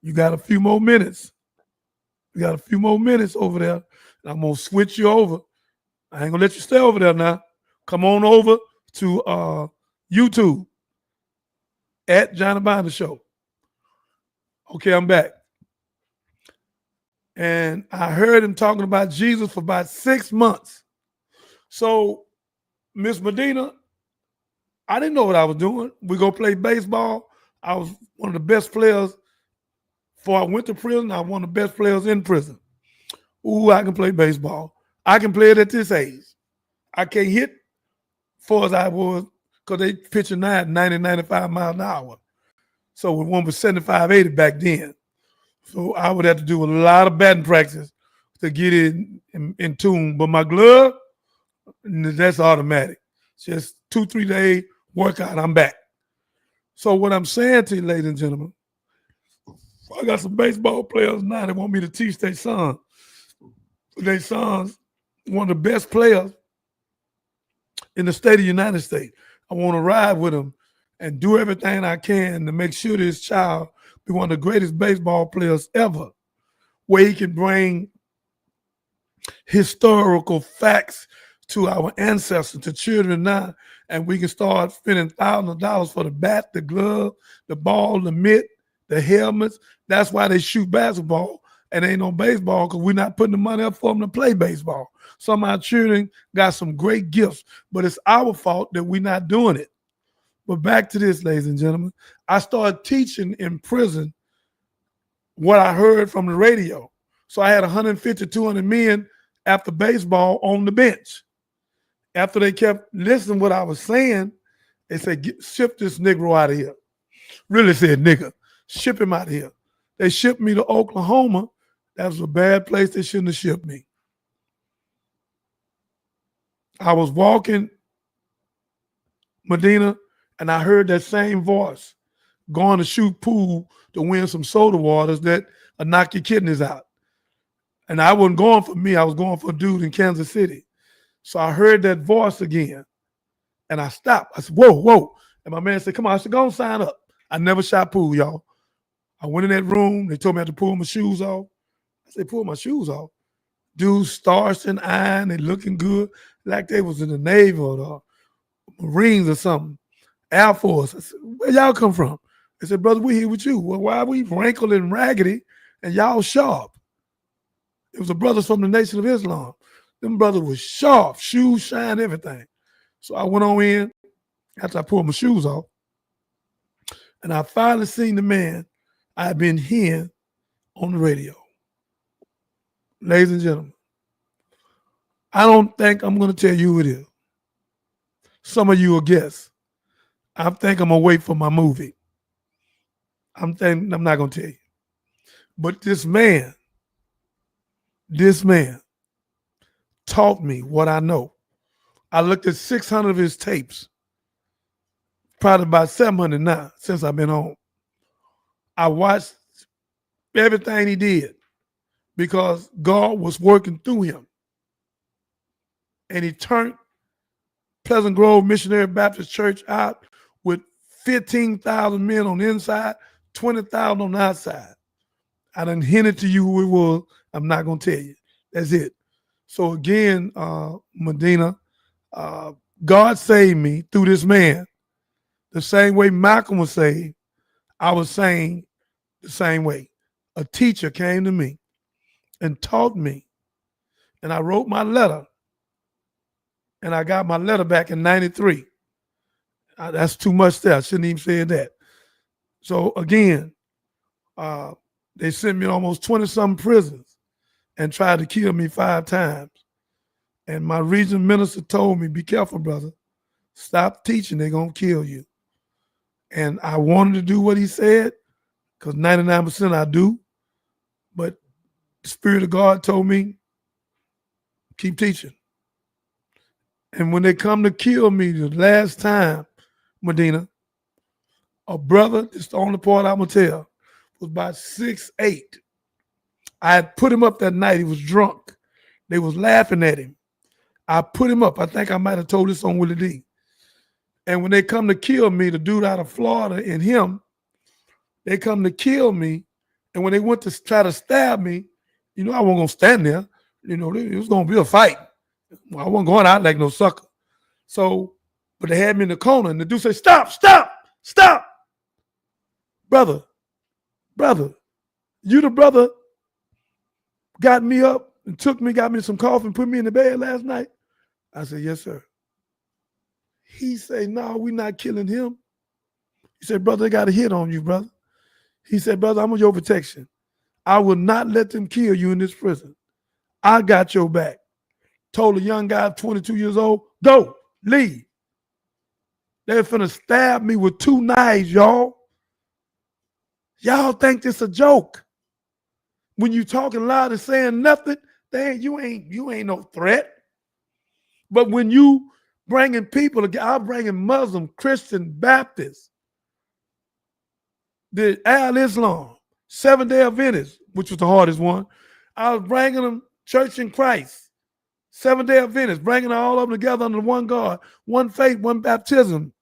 you got a few more minutes. You got a few more minutes over there. And I'm going to switch you over. I ain't going to let you stay over there now. Come on over to YouTube at Johnny Binder Show. Okay, I'm back. And I heard him talking about Jesus for about 6 months. So, Miss Medina, I didn't know what I was doing. We go play baseball. I was one of the best players before I went to prison. I was one of the best players in prison. Ooh, I can play baseball. I can play it at this age. I can't hit far as I was because they pitching now at 90, 95 miles an hour. So one was 75, 80 back then. So I would have to do a lot of batting practice to get it in tune. But my glove, that's automatic. Just 2-3 day workout, I'm back. So what I'm saying to you, ladies and gentlemen, I got some baseball players now that want me to teach their son. Their son's one of the best players in the state of the United States. I want to ride with him and do everything I can to make sure this child be one of the greatest baseball players ever, where he can bring historical facts to our ancestors, to children now, and we can start spending thousands of dollars for the bat, the glove, the ball, the mitt, the helmets. That's why they shoot basketball and ain't no baseball, because we're not putting the money up for them to play baseball. Some of our children got some great gifts, but it's our fault that we're not doing it. But back to this, ladies and gentlemen. I started teaching in prison what I heard from the radio. So I had 150, 200 men after baseball on the bench. After they kept listening to what I was saying, they said, ship this Negro out of here. Really said, nigga, ship him out of here. They shipped me to Oklahoma. That was a bad place. They shouldn't have shipped me. I was walking Medina, and I heard that same voice going to shoot pool to win some soda waters that will knock your kidneys out. And I wasn't going for me. I was going for a dude in Kansas City. So I heard that voice again, and I stopped. I said, whoa, whoa. And my man said, come on. I said, go and sign up. I never shot pool, y'all. I went in that room. They told me I had to pull my shoes off. I said, pull my shoes off. Dudes starched and iron. They looking good, like they was in the Navy or the Marines or something. Air Force. I said, where y'all come from? They said, brother, we here with you. Well, why are we wrinkled and raggedy and y'all sharp? It was the brothers from the Nation of Islam. Them brothers was sharp, shoes shine, everything. So I went on in after I pulled my shoes off, and I finally seen the man I've been hearing on the radio. Ladies and gentlemen, I don't think I'm going to tell you who it is. Some of you will guess. I think I'm going to wait for my movie. I'm not going to tell you. But this man taught me what I know. I looked at 600 of his tapes, probably about 700 now since I've been home. I watched everything he did because God was working through him. And he turned Pleasant Grove Missionary Baptist Church out with 15,000 men on the inside, 20,000 on the outside. I done hinted to you who it was. I'm not going to tell you. That's it. So again, Medina, God saved me through this man. The same way Malcolm was saved, I was saying the same way. A teacher came to me and taught me. And I wrote my letter. And I got my letter back in 93. That's too much there. I shouldn't even say that. So again, they sent me to almost 20-something prisons and tried to kill me 5 times. And my region minister told me, be careful, brother. Stop teaching. They're going to kill you. And I wanted to do what he said because 99% I do. But the Spirit of God told me, keep teaching. And when they come to kill me the last time, Medina, a brother, this is the only part I'm going to tell, was about 6'8". I had put him up that night. He was drunk. They was laughing at him. I put him up. I think I might have told this on Willie D. And when they come to kill me, the dude out of Florida and him, they come to kill me. And when they went to try to stab me, I wasn't going to stand there. It was going to be a fight. I wasn't going out like no sucker. So, but they had me in the corner, and the dude said, stop, stop, stop. Brother, you the brother got me up and took me, got me some coffee and put me in the bed last night? I said, yes, sir. He said, no, we're not killing him. He said, brother, they got a hit on you, brother. He said, brother, I'm on your protection. I will not let them kill you in this prison. I got your back. Told a young guy, 22 years old, go, leave. They're finna stab me with 2 knives, y'all. Y'all think this a joke. When you talking loud and saying nothing, you ain't no threat. But when you bringing people, I'm bringing Muslim, Christian, Baptist, the Al-Islam, Seventh-day Adventists, which was the hardest one. I was bringing them Church in Christ, Seventh-day Adventists, bringing all of them together under one God, one faith, one baptism.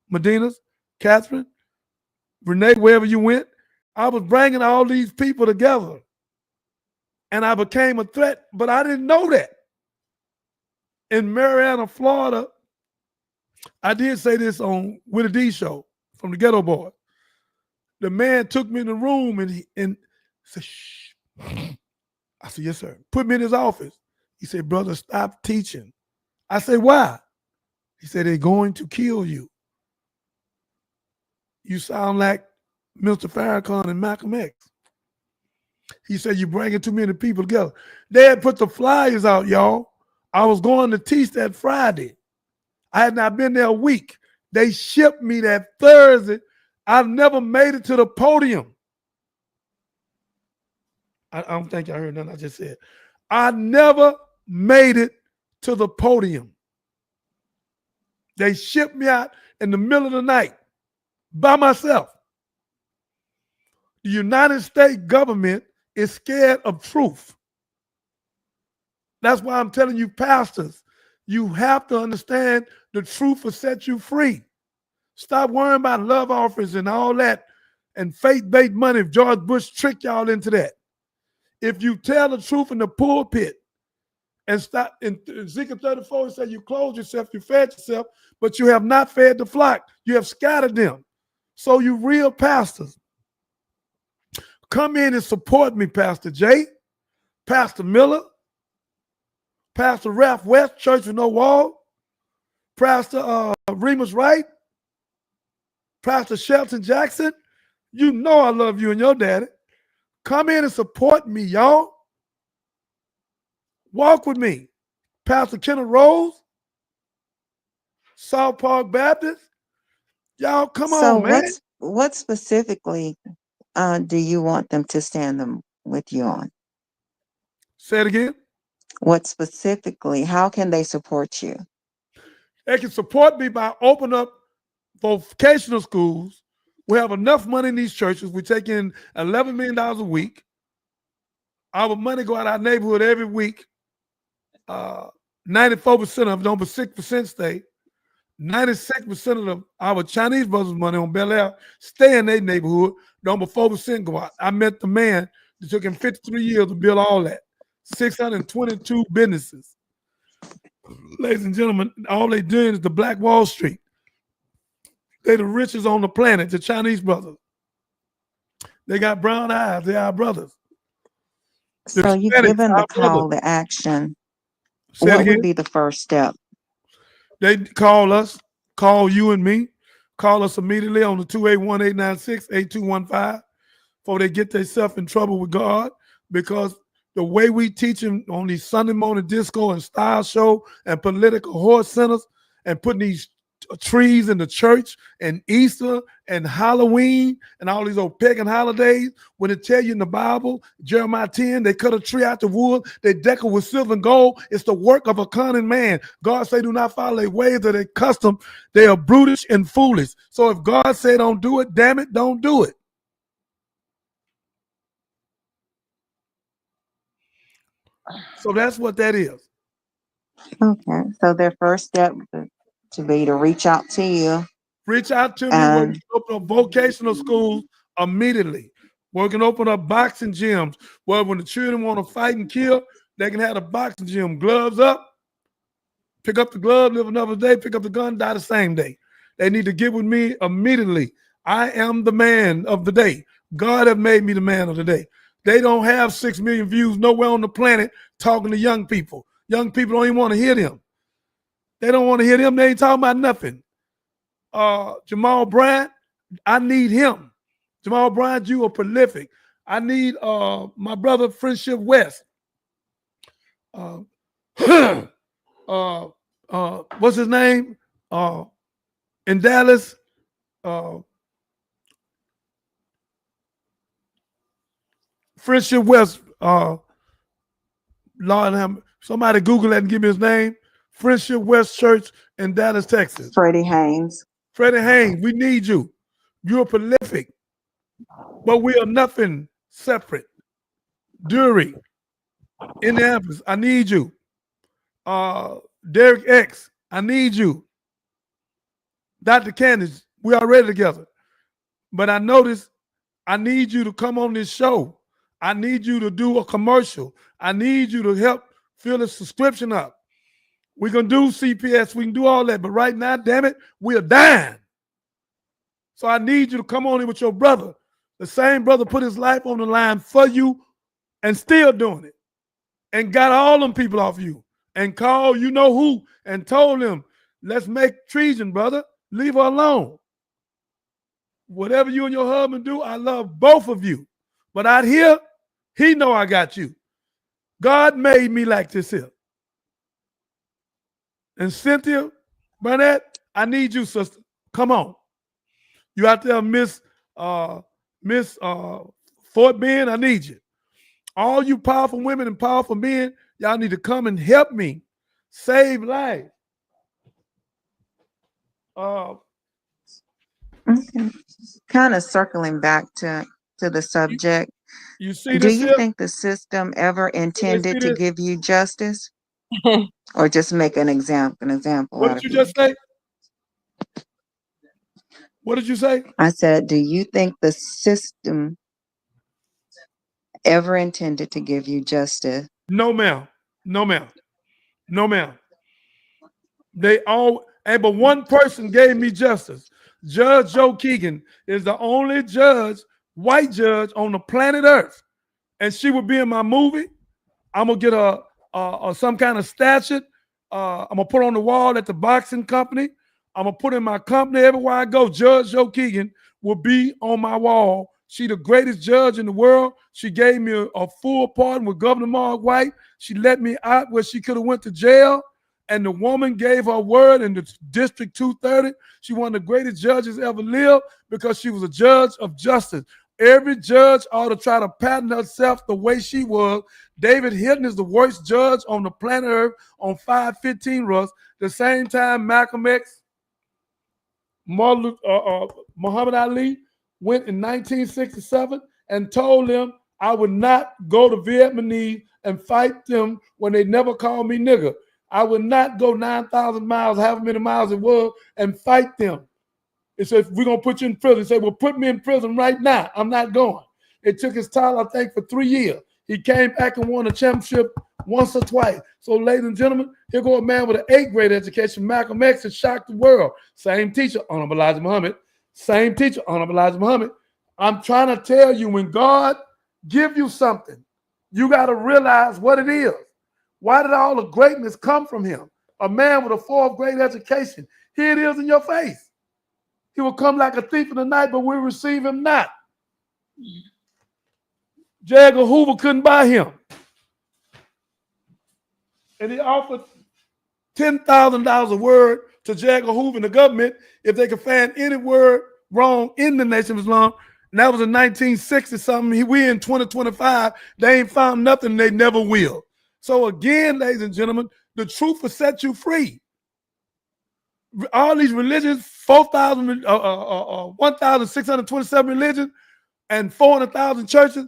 Medina's, Catherine, Renee, wherever you went, I was bringing all these people together. And I became a threat, but I didn't know that. In Marietta, Florida, I did say this on Willie D show from the Ghetto Boy. The man took me in the room and said, shh. I said, yes, sir. Put me in his office. He said, brother, stop teaching. I said, why? He said, they're going to kill you. You sound like Mr. Farrakhan and Malcolm X. He said, you bringing too many people together. They had put the flyers out, y'all. I was going to teach that Friday. I had not been there a week. They shipped me that Thursday. I've never made it to the podium. I don't think I heard nothing I just said. I never made it to the podium. They shipped me out in the middle of the night by myself. The United States government is scared of truth. That's why I'm telling you, pastors, you have to understand the truth will set you free. Stop worrying about love offerings and all that and faith-based money if George Bush tricked y'all into that. If you tell the truth in the pulpit and stop, in Ezekiel 34, it says you clothe yourself, you fed yourself, but you have not fed the flock. You have scattered them. So you real pastors, come in and support me, Pastor Jay, Pastor Miller, Pastor Ralph West, Church with No Wall, Pastor Remus Wright, Pastor Shelton Jackson. You know I love you and your daddy. Come in and support me, y'all. Walk with me. Pastor Kenneth Rose, South Park Baptist. Y'all, come on, man. What specifically do you want them to stand them with you on? Say it again. What specifically? How can they support you? They can support me by opening up vocational schools. We have enough money in these churches. We take in $11 million a week. Our money go out our neighborhood every week. 94% of them, but 6% stay. 96% of our Chinese brothers' money on Bel Air stay in their neighborhood. Number 4% go out. I met the man that took him 53 years to build all that. 622 businesses. Ladies and gentlemen, all they doing is the Black Wall Street. They're the richest on the planet, the Chinese brothers. They got brown eyes. They are brothers. So you've given the call to action. What would be the first step? They call us, call you and me. Call us immediately on the 281-896-8215 before they get themselves in trouble with God, because the way we teach them on these Sunday morning disco and style show and political horse centers and putting these trees in the church and Easter and Halloween and all these old pagan holidays, when it tell you in the Bible, Jeremiah 10, they cut a tree out the wood, they decorate with silver and gold. It's the work of a cunning man. God say do not follow their ways or their custom. They are brutish and foolish. So if God say don't do it, damn it, don't do it. So that's what that is. Okay. So their first step to be to reach out to you. Reach out to me when we open up vocational schools immediately. We can open up boxing gyms where when the children want to fight and kill, they can have a boxing gym. Gloves up, pick up the glove, live another day, pick up the gun, die the same day. They need to get with me immediately. I am the man of the day. God have made me the man of the day. They don't have 6 million views nowhere on the planet talking to young people. Young people don't even want to hear them. They don't want to hear them. They ain't talking about nothing. Jamal Bryant, I need him. Jamal Bryant, you are prolific. I need my brother Friendship West. What's his name? In Dallas. Friendship West. Lord, somebody Google that and give me his name. Friendship West Church in Dallas, Texas. Freddie Haynes. Freddie Haynes, we need you. You're prolific, but we are nothing separate. Dury, Indianapolis, I need you. Derek X, I need you. Dr. Candace, we already together. But I noticed I need you to come on this show. I need you to do a commercial. I need you to help fill the subscription up. We can do CPS. We can do all that. But right now, damn it, we are dying. So I need you to come on in with your brother. The same brother put his life on the line for you and still doing it. And got all them people off you. And called you know who and told them, let's make treason, brother. Leave her alone. Whatever you and your husband do, I love both of you. But out here, He know I got you. God made me like this here. And Cynthia Burnett, I need you, sister. Come on. You out there, Miss Fort Bend, I need you. All you powerful women and powerful men, y'all need to come and help me save lives. Okay. Kind of circling back to the subject. You see Do this you here? think the system ever See intended to this? give you justice, or just make an example What out did of you you? just say? What did you say? I said, do you think the system ever intended to give you justice? No, ma'am. No, ma'am. No, ma'am. They all, and but one person gave me justice. Judge Joe Keegan is the only judge, white judge on the planet Earth, and she would be in my movie. I'm gonna get some kind of statue. I'm gonna put on the wall at the boxing company. I'm gonna put in my company everywhere I go. Judge Joe Keegan will be on my wall. She the greatest judge in the world. She gave me a full pardon with Governor Mark White. She let me out where she could have went to jail. And the woman gave her word in the District 230. She one of the greatest judges ever lived because she was a judge of justice. Every judge ought to try to pattern herself the way she was. David Hilton is the worst judge on the planet Earth on 515 Russ. The same time Malcolm X, Muhammad Ali went in 1967 and told them I would not go to Vietnamese and fight them when they never called me nigger. I would not go 9,000 miles, however many miles it was, and fight them. It said, we're going to put you in prison. He said, well, put me in prison right now. I'm not going. It took his title, I think, for 3 years. He came back and won a championship once or twice. So, ladies and gentlemen, here go a man with an 8th grade education. Malcolm X has shocked the world. Same teacher, Honorable Elijah Muhammad. Same teacher, Honorable Elijah Muhammad. I'm trying to tell you, when God give you something, you got to realize what it is. Why did all the greatness come from him? A man with a 4th grade education. Here it is in your face. He will come like a thief in the night, but we receive him not. J. Edgar Hoover couldn't buy him. And he offered $10,000 a word to J. Edgar Hoover and the government if they could find any word wrong in the Nation of Islam. And that was in 1960 something. We in 2025. They ain't found nothing. They never will. So again, ladies and gentlemen, the truth will set you free. All these religions, 1,627 religions and 400,000 churches,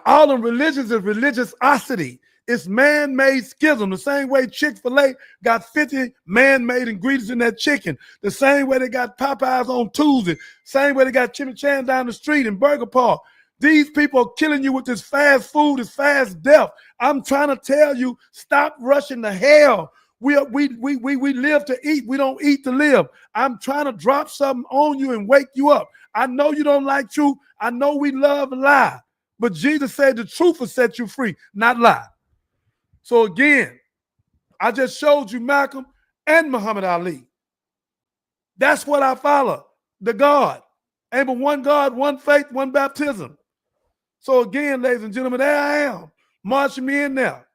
all them religions is religiosity. It's man-made schism. The same way Chick-fil-A got 50 man-made ingredients in that chicken. The same way they got Popeyes on Tuesday. Same way they got Chimichurri down the street in Burger Park. These people are killing you with this fast food, this fast death. I'm trying to tell you, stop rushing to hell. We live to eat. We don't eat to live. I'm trying to drop something on you and wake you up. I know you don't like truth. I know we love a lie. But Jesus said the truth will set you free, not lie. So again, I just showed you Malcolm and Muhammad Ali. That's what I follow, the God. Ain't but one God, one faith, one baptism. So again, ladies and gentlemen, there I am, marching me in there.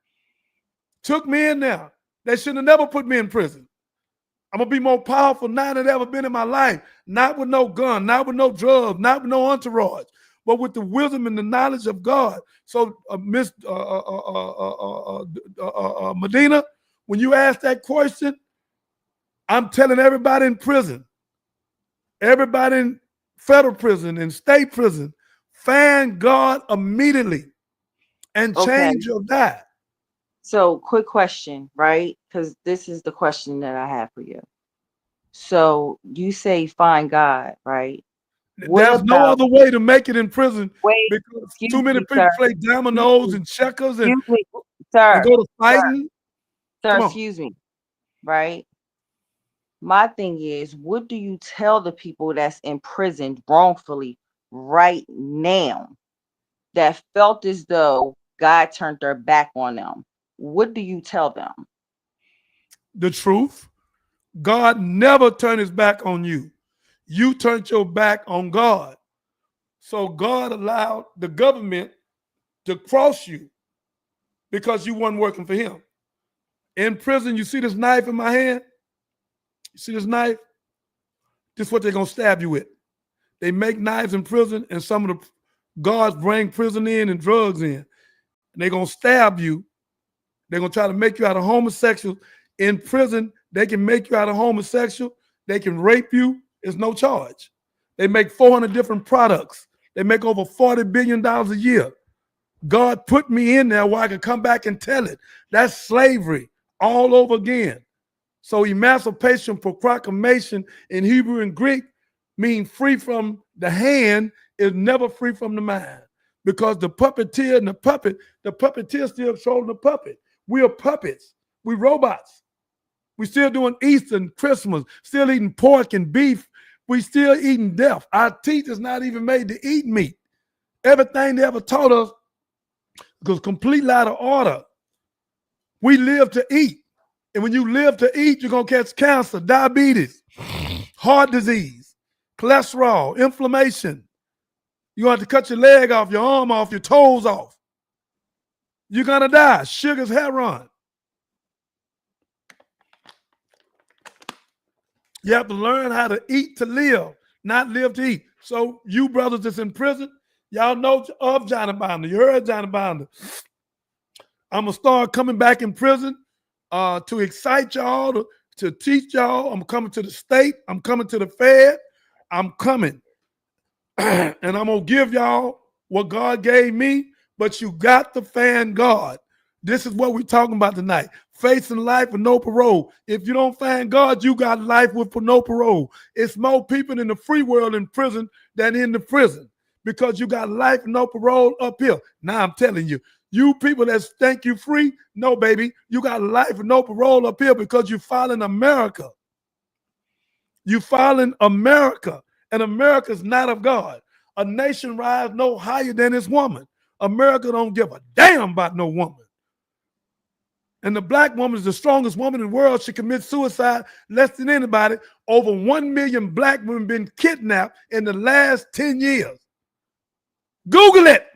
Took me in there. They should have never put me in prison. I'm going to be more powerful now than I've ever been in my life. Not with no gun, not with no drugs, not with no entourage, but with the wisdom and the knowledge of God. So, Miss Medina, when you ask that question, I'm telling everybody in prison, everybody in federal prison and state prison, find God immediately and change your diet. So, quick question, right? Because this is the question that I have for you. So, you say find God, right? There's no other way to make it in prison because too many people play dominoes and checkers and go to fighting. Sir, excuse me, right? My thing is, what do you tell the people that's imprisoned wrongfully right now that felt as though God turned their back on them? What do you tell them? The truth. God never turned his back on you. You turned your back on God. So God allowed the government to cross you because you weren't working for him. In prison, you see this knife in my hand? You see this knife? This is what they're going to stab you with. They make knives in prison, and some of the guards bring prison in and drugs in. And they're going to stab you. They're going to try to make you out a homosexual. In prison, they can make you out a homosexual. They can rape you. It's no charge. They make 400 different products. They make over $40 billion a year. God put me in there where I could come back and tell it. That's slavery all over again. So emancipation, proclamation in Hebrew and Greek mean free from the hand is never free from the mind. Because the puppeteer and the puppeteer still controlling the puppet. We are puppets. We robots. We still doing Easter and Christmas, still eating pork and beef. We still eating death. Our teeth is not even made to eat meat. Everything they ever taught us was completely out of order. We live to eat. And when you live to eat, you're going to catch cancer, diabetes, heart disease, cholesterol, inflammation. You're going to have to cut your leg off, your arm off, your toes off. You're going to die. Sugar's heroin. You have to learn how to eat to live, not live to eat. So you brothers that's in prison, y'all know of Johnny Binder. You heard Johnny Binder. I'm going to start coming back in prison to excite y'all, to teach y'all. I'm coming to the state. I'm coming to the Fed. I'm coming. And I'm going to give y'all what God gave me, but you got to fan God. This is what we're talking about tonight. Facing life with no parole. If you don't find God, you got life with no parole. It's more people in the free world in prison than in the prison because you got life with no parole up here. Now I'm telling you, you people that think you free, no, baby. You got life with no parole up here because you following America. You following America, and America's not of God. A nation rise no higher than its woman. America don't give a damn about no woman. And the black woman is the strongest woman in the world. She commits suicide less than anybody. Over 1 million black women been kidnapped in the last 10 years. Google it.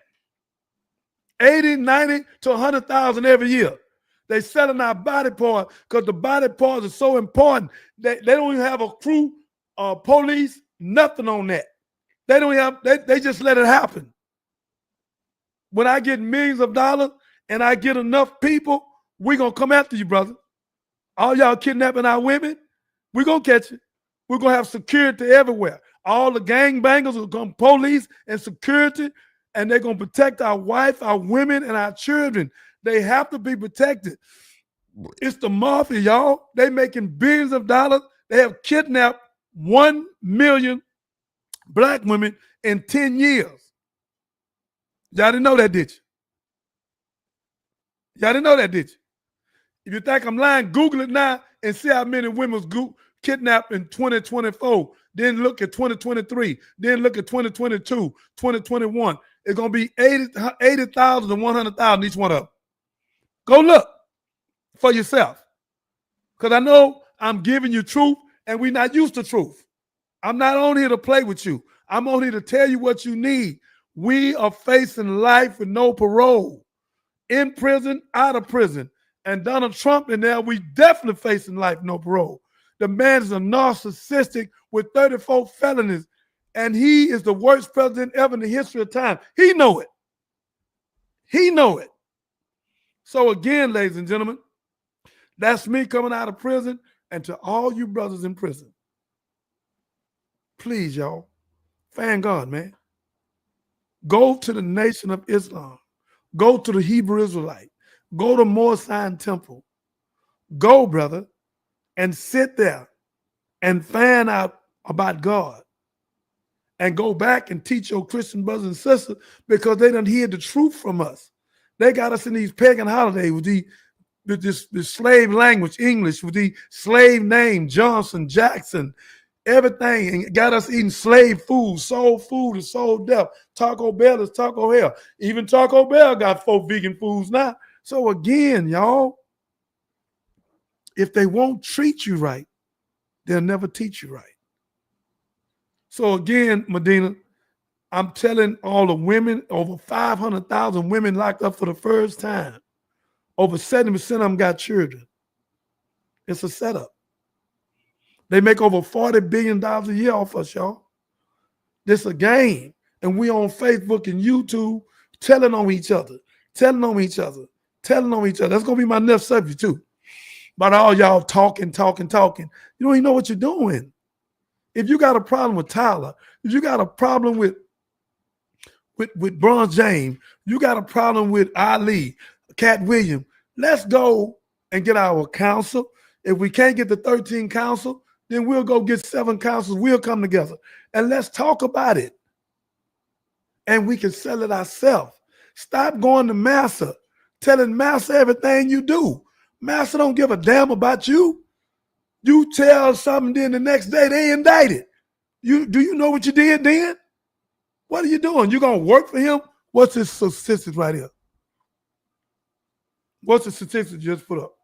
80, 90 to 100,000 every year. They selling our body parts because the body parts are so important. They don't even have a crew, police, nothing on that. They don't have, they just let it happen. When I get millions of dollars and I get enough people, we're going to come after you, brother. All y'all kidnapping our women, we're going to catch you. We're going to have security everywhere. All the gangbangers will come, police and security, and they're going to protect our wife, our women, and our children. They have to be protected. It's the mafia, y'all. They making billions of dollars. They have kidnapped 1 million black women in 10 years. Y'all didn't know that, did you? Y'all didn't know that, did you? If you think I'm lying, Google it now and see how many women was kidnapped in 2024. Then look at 2023. Then look at 2022, 2021. It's going to be 80,000 to 100,000 each one of them. Go look for yourself. Because I know I'm giving you truth, and we're not used to truth. I'm not on here to play with you. I'm on here to tell you what you need. We are facing life with no parole. In prison, out of prison. And Donald Trump in there, we definitely facing life, no parole. The man is a narcissistic with 34 felonies, and he is the worst president ever in the history of time. He know it. He know it. So again, ladies and gentlemen, that's me coming out of prison, and to all you brothers in prison, please, y'all, fan God, man. Go to the Nation of Islam. Go to the Hebrew Israelite. Go to Moorsign Temple. Go, brother, and sit there and fan out about God. And go back and teach your Christian brothers and sisters because they done hear the truth from us. They got us in these pagan holidays with this slave language, English, with the slave name, Johnson, Jackson, everything, and got us eating slave food is soul death. Taco Bell is Taco Hell. Even Taco Bell got 4 vegan foods now. So again, y'all, if they won't treat you right, they'll never teach you right. So again, Medina, I'm telling all the women, over 500,000 women locked up for the first time. Over 70% of them got children. It's a setup. They make over $40 billion a year off us, y'all. This a game. And we on Facebook and YouTube telling on each other. That's going to be my next subject too. But all y'all talking. You don't even know what you're doing. If you got a problem with Tyler, if you got a problem with Bron James, you got a problem with Ali, Cat Williams, let's go and get our counsel. If we can't get the 13 counsel, then we'll go get 7 counsels. We'll come together and let's talk about it. And we can sell it ourselves. Stop going to Massa, telling Massa everything you do. Massa don't give a damn about you. You tell something, then the next day they indict it. Do you know what you did then? What are you doing? You gonna work for him? What's his statistics right here? What's the statistics just put up?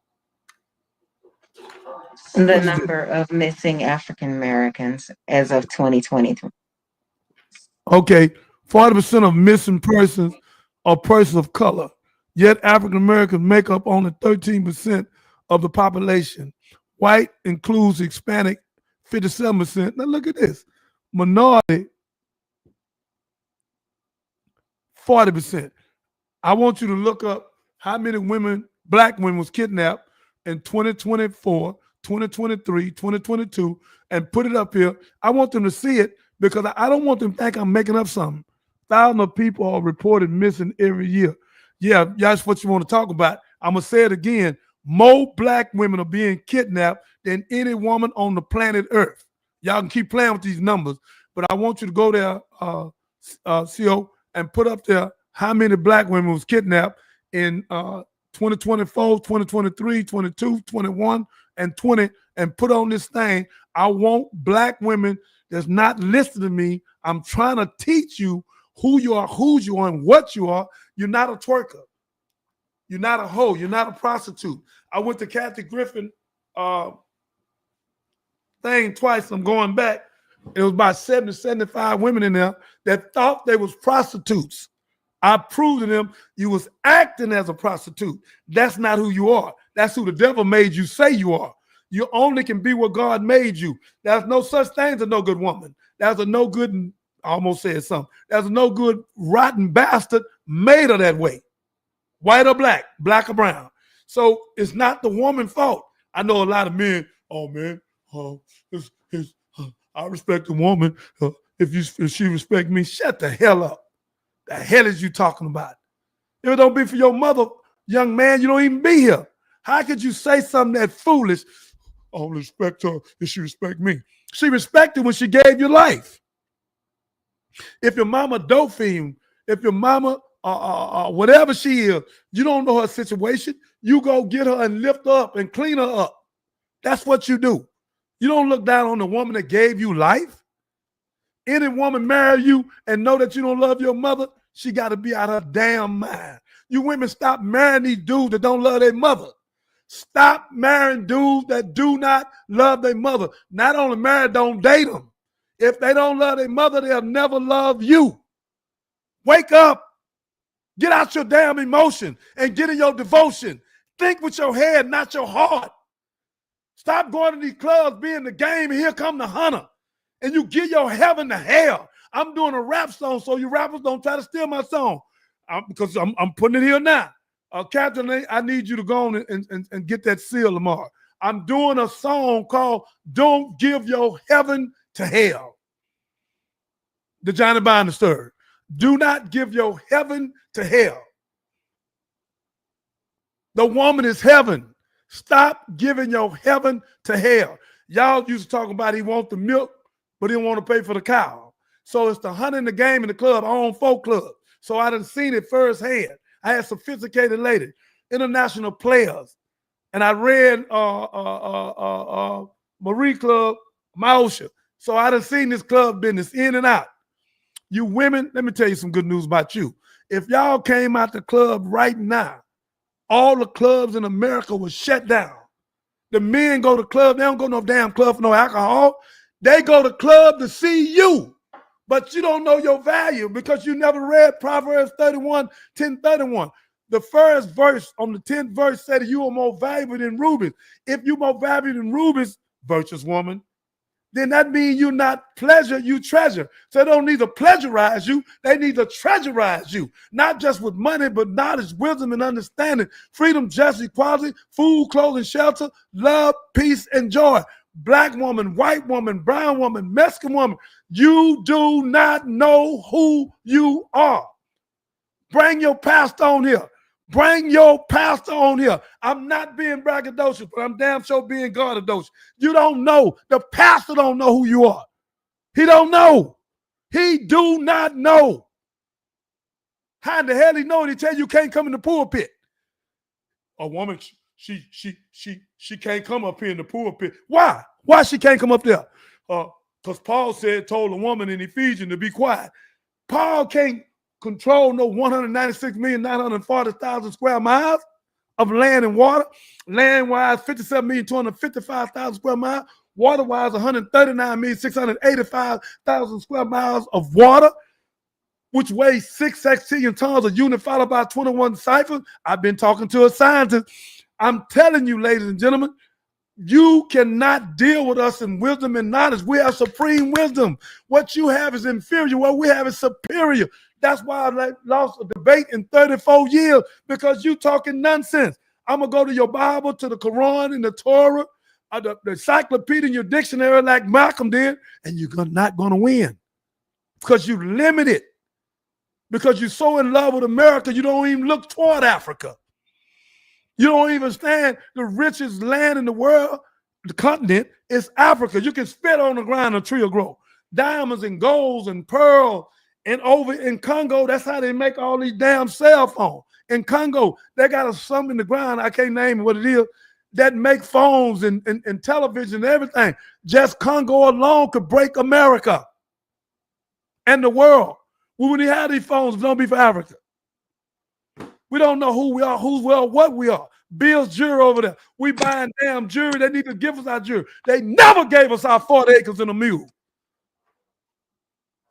The number of missing African Americans as of 2022. Okay, 40% of missing persons are persons of color. Yet African Americans make up only 13% of the population. White includes Hispanic, 57%. Now look at this. Minority, 40%. I want you to look up how many black women was kidnapped in 2024, 2023, 2022, and put it up here. I want them to see it because I don't want them to think I'm making up something. Thousands of people are reported missing every year. Yeah, that's what you want to talk about. I'm going to say it again. More black women are being kidnapped than any woman on the planet Earth. Y'all can keep playing with these numbers, but I want you to go there, CO, and put up there how many black women was kidnapped in 2024, 2023, 22, 21, and 20, and put on this thing. I want black women that's not listening to me. I'm trying to teach you who you are, whose you are, and what you are. You're not a twerker. You're not a hoe. You're not a prostitute. I went to Kathy Griffin thing twice. I'm going back. It was about 70, 75 women in there that thought they was prostitutes. I proved to them you was acting as a prostitute. That's not who you are. That's who the devil made you say you are. You only can be what God made you. There's no such thing as a no good woman. There's a no good, I almost said something. There's a no good rotten bastard made her that way. White or black, black or brown. So it's not the woman's fault. I know a lot of men, oh man, I respect the woman. If she respect me, shut the hell up. The hell is you talking about? If it don't be for your mother, young man, you don't even be here. How could you say something that foolish? I respect her if she respect me. She respected when she gave you life. If your mama dope fiend, if your mama whatever she is, you don't know her situation, you go get her and lift her up and clean her up. That's what you do. You don't look down on the woman that gave you life. Any woman marry you and know that you don't love your mother, she got to be out of her damn mind. You women stop marrying these dudes that don't love their mother. Stop marrying dudes that do not love their mother. Not only marry, don't date them. If they don't love their mother, they'll never love you. Wake up. Get out your damn emotion and get in your devotion. Think with your head, not your heart. Stop going to these clubs, be in the game, and here come the hunter. And you give your heaven to hell. I'm doing a rap song, so you rappers don't try to steal my song. Because I'm putting it here now. Captain, I need you to go on and get that seal tomorrow. I'm doing a song called Don't Give Your Heaven to Hell. The Johnny Binder Third. Do not give your heaven to hell. The woman is heaven. Stop giving your heaven to hell. Y'all used to talk about he want the milk, but he didn't want to pay for the cow. So it's the hunt in the game in the club, our own folk club. So I done seen it firsthand. I had sophisticated ladies, international players. And I ran Marie Club, Maosha. So I done seen this club business in and out. You women, let me tell you some good news about you. If y'all came out the club right now, all the clubs in America was shut down. The men go to club, they don't go no damn club for no alcohol. They go to club to see you. But you don't know your value because you never read Proverbs 31, 10:31. The first verse on the 10th verse said you are more valuable than rubies. If you're more valuable than rubies, virtuous woman, then that means you not pleasure, you treasure. So they don't need to pleasurize you. They need to treasurize you, not just with money, but knowledge, wisdom, and understanding, freedom, justice, equality, food, clothing, shelter, love, peace, and joy. Black woman, white woman, brown woman, Mexican woman, you do not know who you are. Bring your pastor on here. Bring your pastor on here. I'm not being braggadocious, but I'm damn sure being Godadocious. You don't know. The pastor don't know who you are. He don't know. He do not know. How in the hell he know? He tell you can't come in the pulpit. A woman, she can't come up here in the pulpit. Why? Why she can't come up there? Because Paul told a woman in Ephesians to be quiet. Paul can't control no 196,940,000 square miles of land and water. Land-wise, 57,255,000 square miles. Water-wise, 139,685,000 square miles of water, which weighs 6 sextillion tons, a unit followed by 21 ciphers. I've been talking to a scientist. I'm telling you, ladies and gentlemen, you cannot deal with us in wisdom and knowledge. We have supreme wisdom. What you have is inferior. What we have is superior. That's why I lost a debate in 34 years, because you talking nonsense. I'm going to go to your Bible, to the Quran and the Torah, the encyclopedia and your dictionary like Malcolm did, and you're not going to win because you limit it. Because you're so in love with America, you don't even look toward Africa. You don't even understand the richest land in the world, the continent, is Africa. You can spit on the ground, a tree will grow. Diamonds and golds and pearls. And over in Congo, that's how they make all these damn cell phones. In Congo, they got something in the ground, I can't name what it is, that make phones and television and everything. Just Congo alone could break America and the world. We wouldn't have these phones if it don't be for Africa. We don't know who we are, who's well, what we are. Bill's jury over there. We buying damn jury. They need to give us our jury. They never gave us our 40 acres and a mule.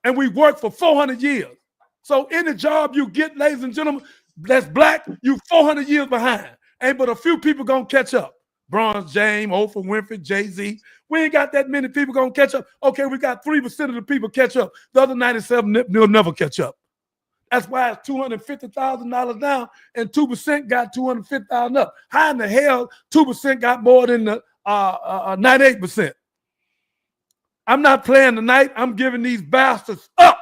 And we worked for 400 years. So any job you get, ladies and gentlemen, that's black, you 400 years behind. Ain't but a few people gonna catch up. Bronze James, Oprah Winfrey, Jay-Z. We ain't got that many people gonna catch up. Okay, we got 3% of the people catch up. The other 97 will never catch up. That's why it's $250,000 down and 2% got 250,000 up. How in the hell 2% got more than the 98%? I'm not playing tonight. I'm giving these bastards up.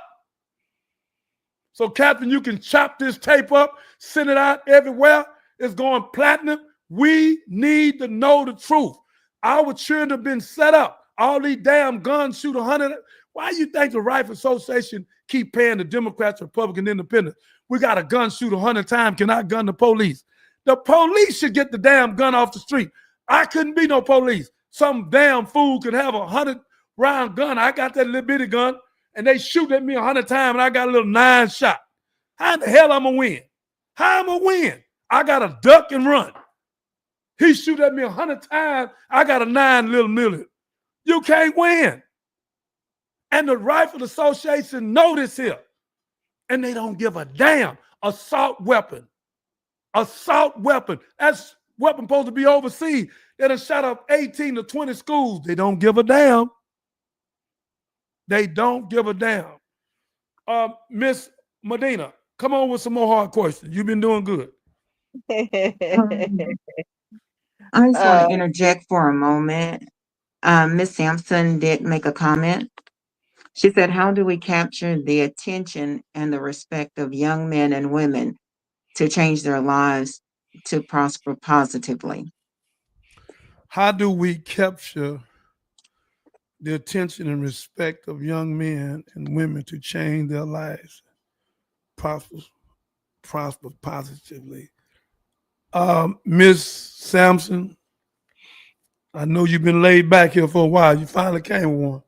So, Captain, you can chop this tape up, send it out everywhere. It's going platinum. We need to know the truth. Our children have been set up. All these damn guns shoot 100. Why you think the Rifle Association keep paying the Democrats, Republican, Independents? We got a gun shoot 100 times, cannot gun the police. The police should get the damn gun off the street. I couldn't be no police. Some damn fool could have a 100-round gun. I got that little bitty gun, and they shoot at me 100 times, and I got a little 9 shot. How in the hell I'm going to win? How I'm going to win? I got to duck and run. He shoot at me 100 times, I got a 9 little million. You can't win. And the Rifle Association know this here. And they don't give a damn. Assault weapon. Assault weapon. That's weapon supposed to be overseas. They done shot up 18 to 20 schools. They don't give a damn. They don't give a damn. Miss Medina, come on with some more hard questions. You've been doing good. I just want to interject for a moment. Miss Sampson did make a comment. She said, how do we capture the attention and the respect of young men and women to change their lives to prosper positively? How do we capture the attention and respect of young men and women to change their lives, prosper positively? Miss Sampson, I know you've been laid back here for a while. You finally came with one.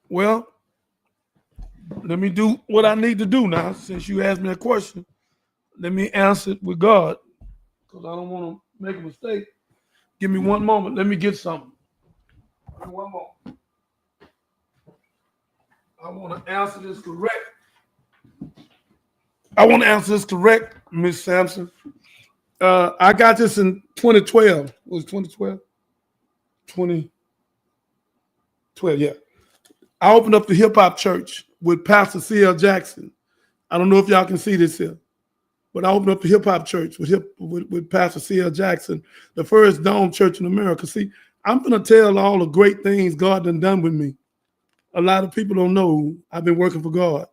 Well, let me do what I need to do now. Since you asked me a question, let me answer it with God, because I don't want to make a mistake. Give me one moment. Let me get something. One moment. I want to answer this correct. Miss Sampson. I got this in 2012. It was 2012? 2012, yeah. I opened up the hip hop church with Pastor C.L. Jackson. I don't know if y'all can see this here, but I opened up the hip hop church with Pastor C.L. Jackson, the first dome church in America. See, I'm going to tell all the great things God done with me. A lot of people don't know I've been working for God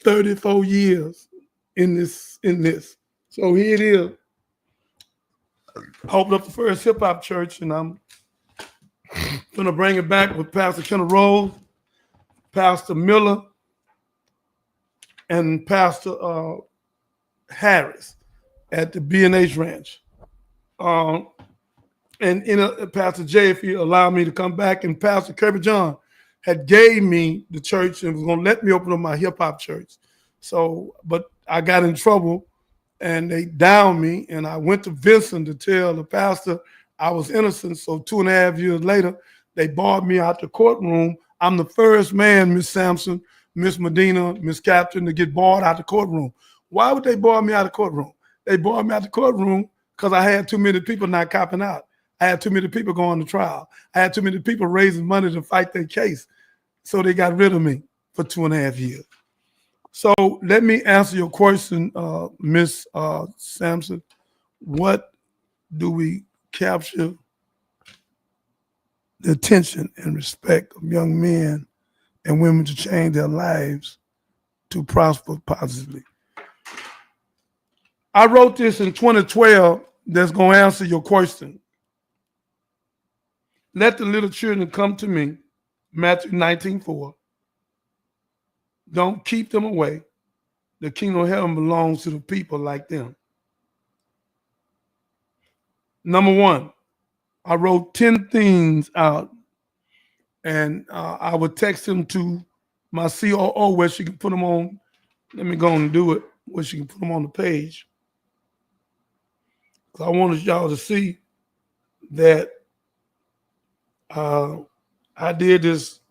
34 years in this. So here it is. I opened up the first hip hop church, and I'm going to bring it back with Pastor Kenneth Rose, Pastor Miller, and Pastor Harris at the B&H Ranch. And Pastor Jay, if you allow me to come back, and Pastor Kirby John had gave me the church and was going to let me open up my hip hop church. So, but I got in trouble and they downed me, and I went to Vincent to tell the pastor I was innocent. So 2.5 years later, they barred me out the courtroom. I'm the first man, Miss Sampson, Miss Medina, Miss Captain, to get barred out the courtroom. Why would they bar me out of the courtroom? They barred me out the courtroom because I had too many people not copping out. I had too many people going to trial. I had too many people raising money to fight their case. So they got rid of me for 2.5 years. So let me answer your question, Miss Sampson. What do we capture the attention and respect of young men and women to change their lives to prosper positively? I wrote this in 2012 that's going to answer your question. Let the little children come to me, Matthew 19:4. Don't keep them away. The kingdom of heaven belongs to the people like them. Number one, I wrote 10 things out, and I would text them to my COO where she can put them on. Let me go and do it, where she can put them on the page. I wanted y'all to see that I did this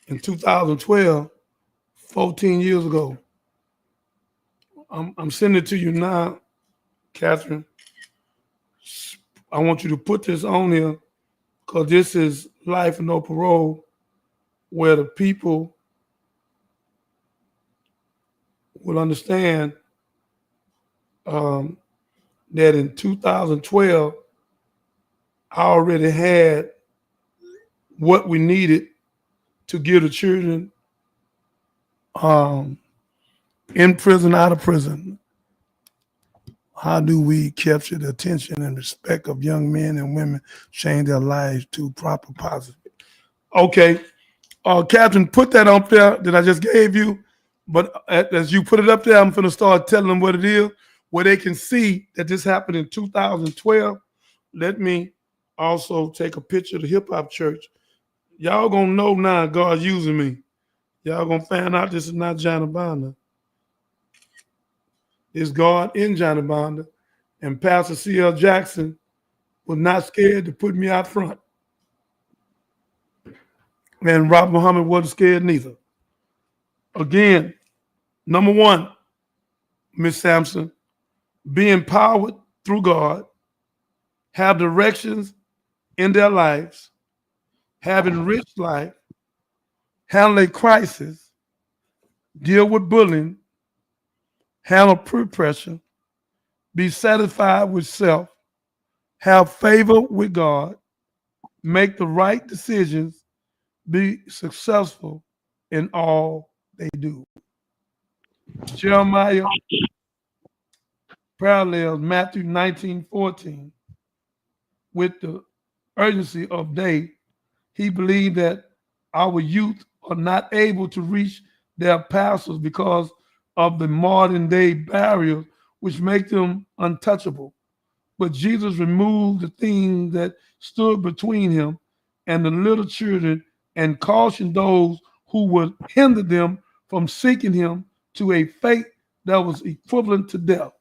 in 2012, 14 years ago. I'm sending it to you now, Catherine. I want you to put this on here because this is Life and No Parole, where the people will understand that in 2012, I already had what we needed to give the children in prison, out of prison. How do we capture the attention and respect of young men and women, change their lives to proper positive? Okay, Captain, put that up there that I just gave you. But as you put it up there, I'm going to start telling them what it is, where they can see that this happened in 2012. Let me also take a picture of the hip hop church. Y'all going to know now God's using me. Y'all going to find out this is not Johnny Bonda. It's God in Johnny Bonda. And Pastor C.L. Jackson was not scared to put me out front. And Robert Muhammad wasn't scared neither. Again, number one, Miss Sampson, be empowered through God, have directions in their lives, have enriched life, handle a crisis, deal with bullying, handle peer pressure, be satisfied with self, have favor with God, make the right decisions, be successful in all they do. Jeremiah parallels Matthew 19:14 with the urgency of day. He believed that our youth are not able to reach their pastors because of the modern day barriers which make them untouchable. But Jesus removed the things that stood between him and the little children and cautioned those who would hinder them from seeking him to a fate that was equivalent to death.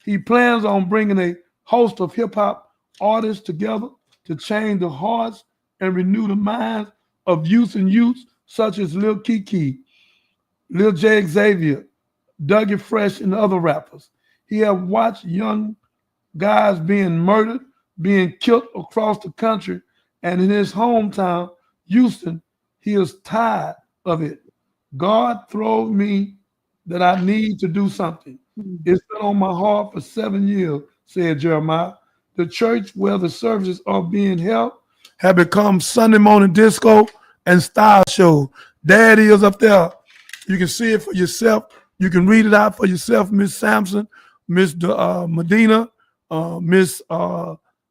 He plans on bringing a host of hip hop artists together to change the hearts and renew the minds of youths such as Lil Kiki, Lil J Xavier, Dougie Fresh, and other rappers. He have watched young guys being murdered, being killed across the country, and in his hometown, Houston, he is tired of it. God told me that I need to do something. It's been on my heart for 7 years, said Jeremiah. The church where the services are being held have become Sunday morning disco and style shows. There it is up there. You can see it for yourself. You can read it out for yourself, Miss Sampson, Miss Medina, Miss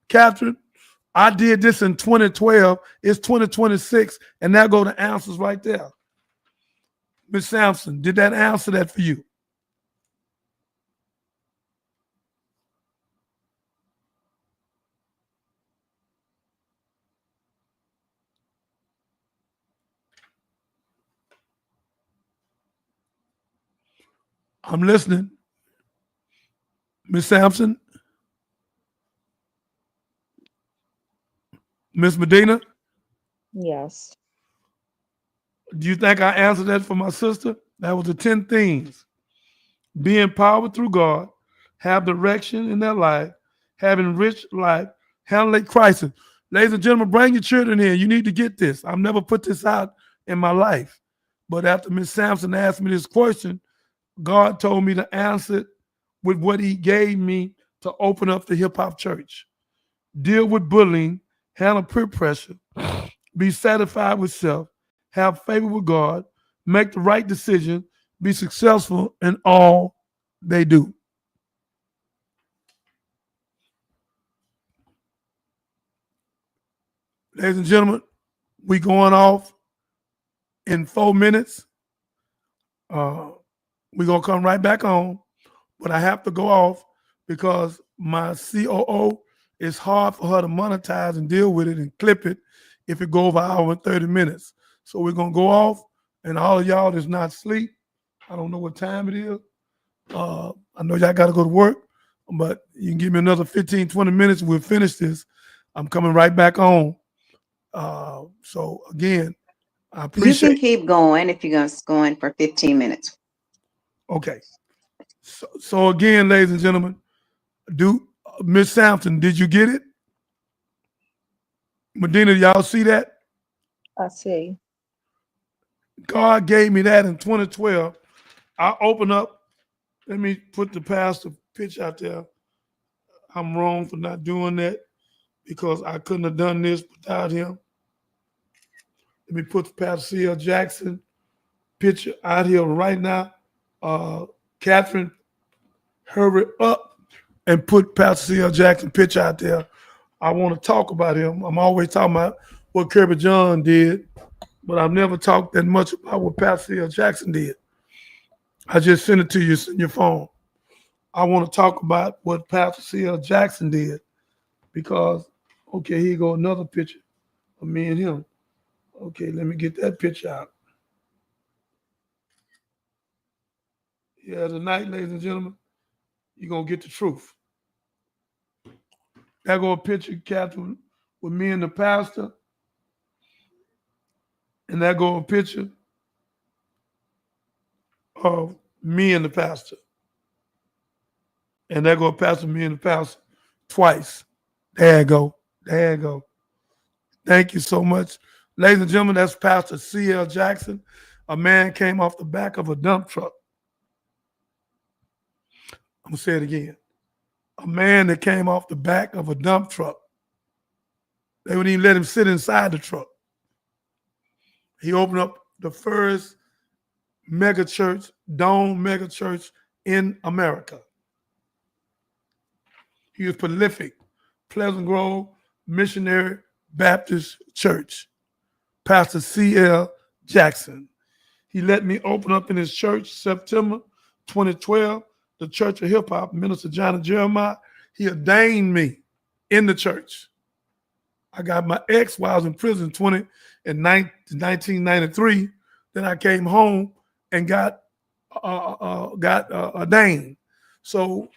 Catherine. I did this in 2012. It's 2026, and there go the answers right there. Miss Sampson, did that answer that for you? I'm listening. Miss Sampson? Miss Medina? Yes. Do you think I answered that for my sister? That was the 10 things. Be empowered through God, have direction in their life, have enriched life, handle crisis. Ladies and gentlemen, bring your children in. You need to get this. I've never put this out in my life. But after Miss Sampson asked me this question, God told me to answer it with what he gave me to open up the hip hop church. Deal with bullying, handle peer pressure, be satisfied with self, have favor with God, make the right decision, be successful in all they do. Ladies and gentlemen, we going off in 4 minutes. We're going to come right back on, but I have to go off because my COO, it's hard for her to monetize and deal with it and clip it if it go over an hour and 30 minutes. So we're going to go off, and all of y'all that's not asleep, I don't know what time it is. I know y'all got to go to work, but you can give me another 15, 20 minutes and we'll finish this. I'm coming right back on. So again, I appreciate. You can keep going if you're going for 15 minutes. Okay. So again, ladies and gentlemen, Miss Sampson, did you get it? Medina, y'all see that? I see. God gave me that in 2012. I open up. Let me put the pastor pitch out there. I'm wrong for not doing that because I couldn't have done this without him. Let me put Pastor C.L. Jackson picture out here right now. Catherine, hurry up and put Pastor C.L. Jackson picture out there. I want to talk about him. I'm always talking about what Kirby John did, but I've never talked that much about what Pastor C.L. Jackson did. I just sent it to you in your phone. I want to talk about what Pastor C.L. Jackson did because, okay, here go another picture of me and him. Okay, let me get that picture out. Yeah, tonight, ladies and gentlemen, you're going to get the truth. There go a picture, Catherine, with me and the pastor. And there go a picture of me and the pastor. And there go a pastor, me and the pastor, twice. There you go. There you go. Thank you so much. Ladies and gentlemen, that's Pastor C.L. Jackson. A man came off the back of a dump truck. I'm going to say it again. A man that came off the back of a dump truck. They wouldn't even let him sit inside the truck. He opened up the first mega church, dome mega church in America. He was prolific. Pleasant Grove Missionary Baptist Church. Pastor C.L. Jackson. He let me open up in his church September 2012, the Church of Hip Hop, Minister John Jeremiah. He ordained me in the church. I got my ex while I was in prison in 1993. Then I came home and got ordained. So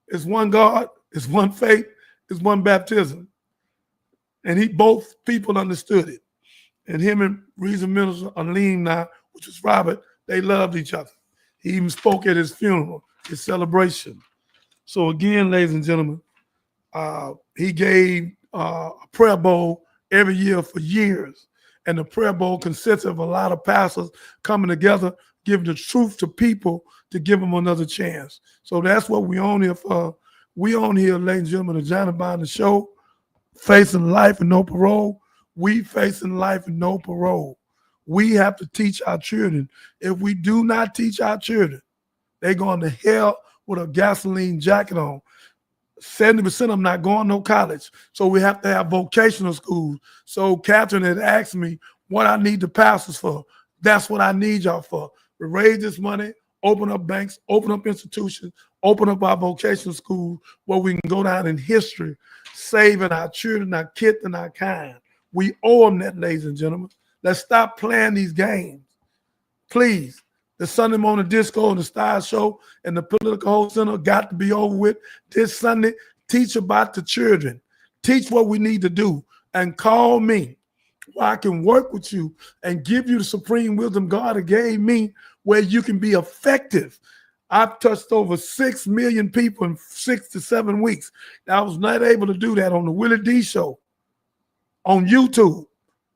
it's one God, it's one faith, It's one baptism. And both people understood it. And him and Reason Minister Aline now, which was Robert, they loved each other. He even spoke at his funeral, his celebration. So again, ladies and gentlemen, he gave a prayer bowl every year for years. And the prayer bowl consists of a lot of pastors coming together, giving the truth to people to give them another chance. So that's what we on here for. We on here, ladies and gentlemen, the Johnny Binder Show, facing life and no parole. We facing life and no parole. We have to teach our children. If we do not teach our children, they're going to hell with a gasoline jacket on. 70% of them not going no college. So we have to have vocational schools. So Catherine had asked me what I need the pastors for. That's what I need y'all for. We raise this money, open up banks, open up institutions, open up our vocational schools where we can go down in history, saving our children, our kids, and our kind. We owe them that, ladies and gentlemen. Let's stop playing these games. Please. The Sunday morning disco and the Style Show and the Political Whole Center got to be over with. This Sunday, teach about the children. Teach what we need to do. And call me where I can work with you and give you the supreme wisdom God gave me where you can be effective. I've touched over 6 million people in 6 to 7 weeks. I was not able to do that on the Willie D Show on YouTube.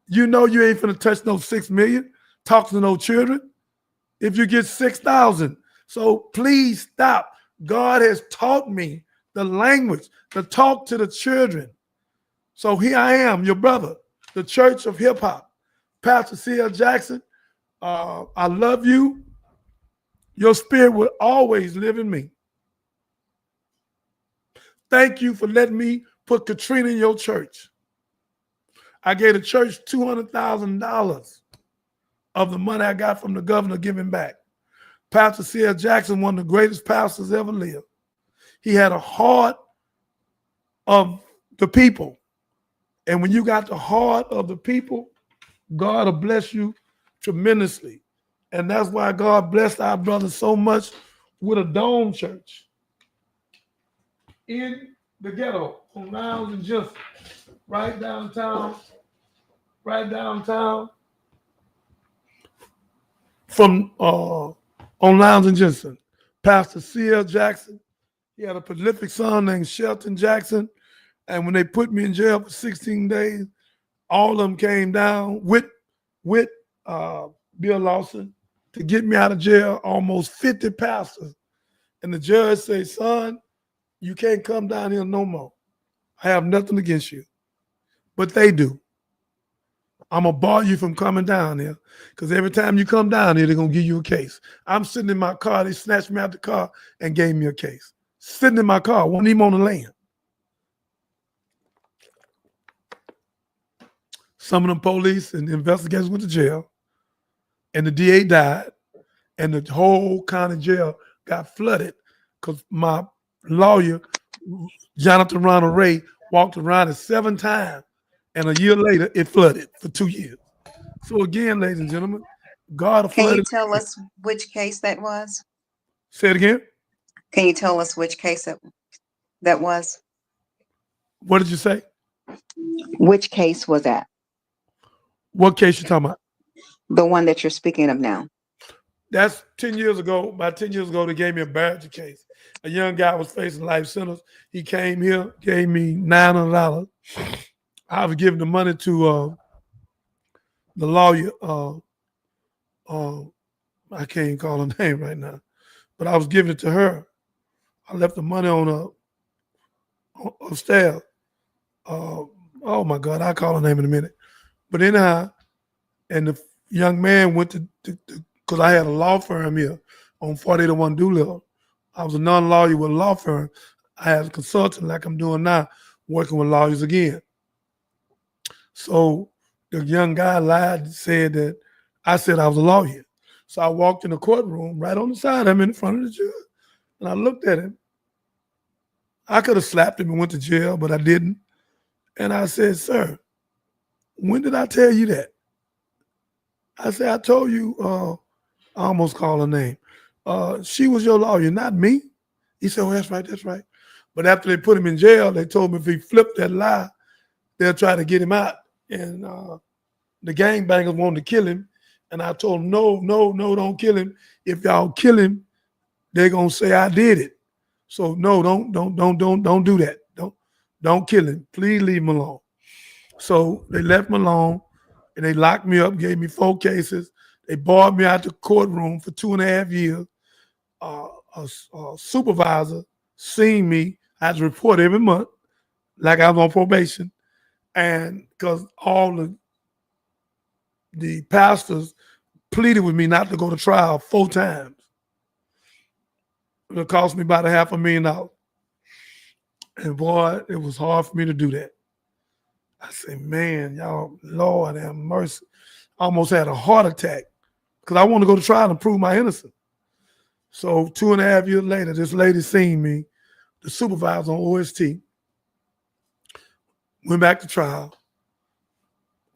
You know you ain't finna touch no 6 million talking to no children. If you get 6,000. So please stop. God has taught me the language to talk to the children. So here I am, your brother, the Church of Hip Hop, Pastor C.L. Jackson. I love you. Your spirit will always live in me. Thank you for letting me put Katrina in your church. I gave the church $200,000 of the money I got from the governor giving back. Pastor C.L. Jackson, one of the greatest pastors ever lived. He had a heart of the people. And when you got the heart of the people, God will bless you tremendously. And that's why God blessed our brothers so much with a dome church in the ghetto on Rounds and Jensen, right downtown, from on Lowndes and Jensen. Pastor C.L. Jackson, he had a prolific son named Shelton Jackson. And when they put me in jail for 16 days, all of them came down with Bill Lawson to get me out of jail, almost 50 pastors. And the judge said, son, you can't come down here no more. I have nothing against you. But they do. I'm going to bar you from coming down here because every time you come down here, they're going to give you a case. I'm sitting in my car. They snatched me out the car and gave me a case. Sitting in my car, wasn't even on the land. Some of them police and investigators went to jail, and the DA died, and the whole county jail got flooded because my lawyer, Jonathan Ronald Ray, walked around it 7 times, and a year later, it flooded for 2 years. So again, ladies and gentlemen, God Can you flooded. tell us which case that was? Say it again. Can you tell us which case that was? What did you say? Which case was that? What case you talking about? The one that you're speaking of now. That's 10 years ago. About 10 years ago, they gave me a Badger case. A young guy was facing life sentence. He came here, gave me $900. I was giving the money to the lawyer. I can't even call her name right now, but I was giving it to her. I left the money on upstairs. Oh my God, I'll call her name in a minute. But anyhow, and the young man went to because I had a law firm here on 4801 Doolittle. I was a non-lawyer with a law firm. I had a consultant like I'm doing now, working with lawyers again. So the young guy lied and said that I said I was a lawyer. So I walked in the courtroom right on the side. I'm in front of the judge. And I looked at him. I could have slapped him and went to jail, but I didn't. And I said, sir, when did I tell you that? I said, I told you, I almost called her name. She was your lawyer, not me. He said, oh, that's right, that's right. But after they put him in jail, they told him if he flipped that lie, they'll try to get him out. And the gangbangers wanted to kill him. And I told him, no, don't kill him. If y'all kill him, they're gonna say I did it. So no, don't do that. Don't kill him. Please leave him alone. So they left him alone and they locked me up, gave me 4 cases. They barred me out the courtroom for 2.5 years. A supervisor seen me. I had to report every month, like I was on probation. And because all the pastors pleaded with me not to go to trial 4 times. It cost me about $500,000. And boy, it was hard for me to do that. I said, man, y'all, Lord have mercy. I almost had a heart attack because I want to go to trial and prove my innocence. So 2.5 years later, this lady seen me, the supervisor on OST, went back to trial.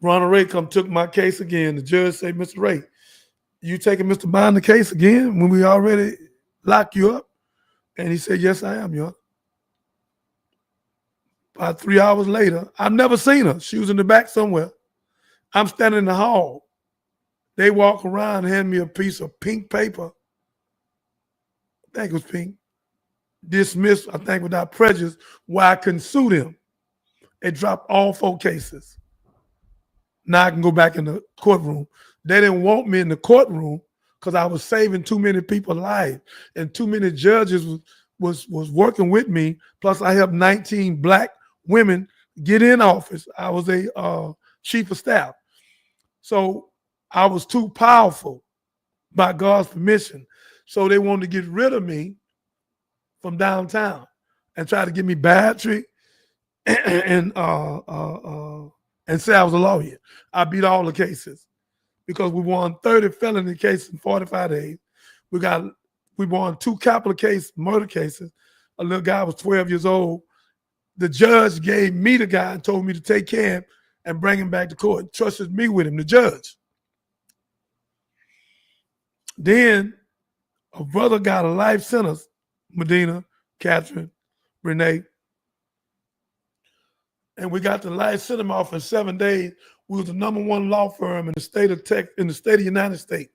Ronald Ray took my case again. The judge said, Mr. Ray, you taking Mr. Bond case again when we already locked you up? And he said, yes, I am, Your. About 3 hours later, I've never seen her. She was in the back somewhere. I'm standing in the hall. They walk around and hand me a piece of pink paper. I think it was pink. Dismissed, I think, without prejudice, why I couldn't sue them. They dropped all 4 cases. Now I can go back in the courtroom. They didn't want me in the courtroom because I was saving too many people's lives, and too many judges was working with me. Plus, I helped 19 black women get in office. I was a chief of staff. So I was too powerful by God's permission. So they wanted to get rid of me from downtown and try to give me battery and say I was a lawyer. I beat all the cases because we won 30 felony cases in 45 days. We won 2 capital case murder cases. A little guy was 12 years old. The judge gave me the guy and told me to take care of him and bring him back to court. Trusted me with him, the judge. Then a brother got a life sentence, Medina, Catherine, Renee. And we got the life sentence off in 7 days. We was the #1 law firm in the state of Texas, in the state of United States.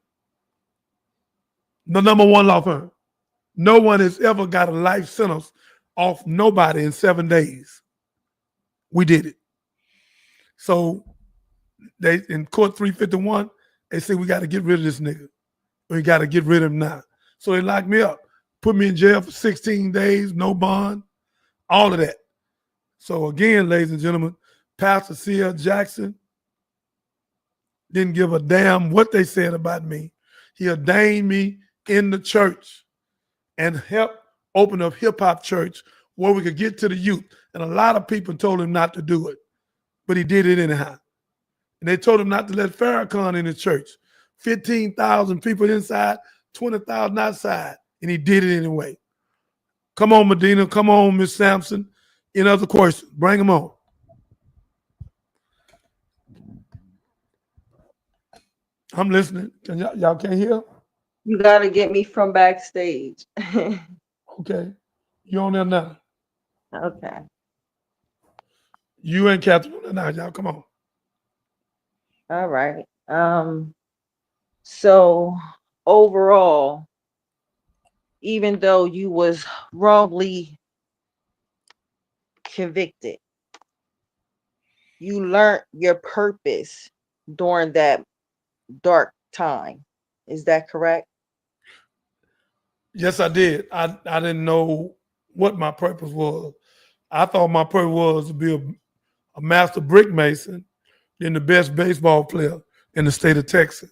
The #1 law firm. No one has ever got a life sentence off nobody in 7 days. We did it. So they in court 351, they said we got to get rid of this nigga. We got to get rid of him now. So they locked me up, put me in jail for 16 days, no bond, all of that. So again, ladies and gentlemen, Pastor C.L. Jackson didn't give a damn what they said about me. He ordained me in the church and helped open up hip-hop church where we could get to the youth. And a lot of people told him not to do it, but he did it anyhow. And they told him not to let Farrakhan in the church. 15,000 people inside, 20,000 outside, and he did it anyway. Come on, Medina. Come on, Miss Sampson. Any other questions? Bring them on. I'm listening. Y'all can't hear? You got to get me from backstage. Okay. You on there now? Okay. You and Catherine on there now. Y'all come on. All right. So overall, even though you was wrongly convicted, you learned your purpose during that dark time. Is that correct? Yes, I did. I didn't know what my purpose was. I thought my purpose was to be a master brick mason, then the best baseball player in the state of Texas.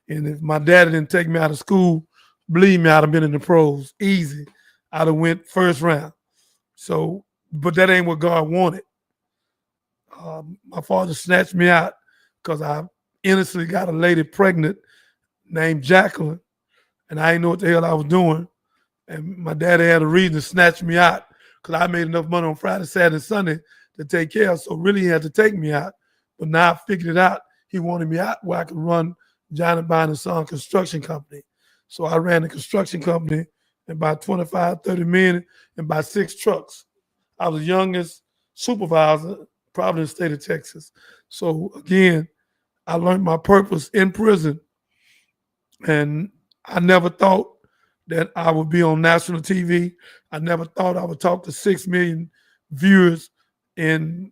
And if my daddy didn't take me out of school, believe me, I'd have been in the pros easy. I'd have went first round. So, but that ain't what God wanted. My father snatched me out because I innocently got a lady pregnant named Jacqueline, and I didn't know what the hell I was doing. And my daddy had a reason to snatch me out because I made enough money on Friday, Saturday, and Sunday to take care of. So really he had to take me out. But now I figured it out. He wanted me out where I could run Johnny Bond & Son Construction Company. So I ran the construction company and about 25, 30 men and about 6 trucks. I was the youngest supervisor, probably in the state of Texas. So again, I learned my purpose in prison, and I never thought that I would be on national TV. I never thought I would talk to 6 million viewers in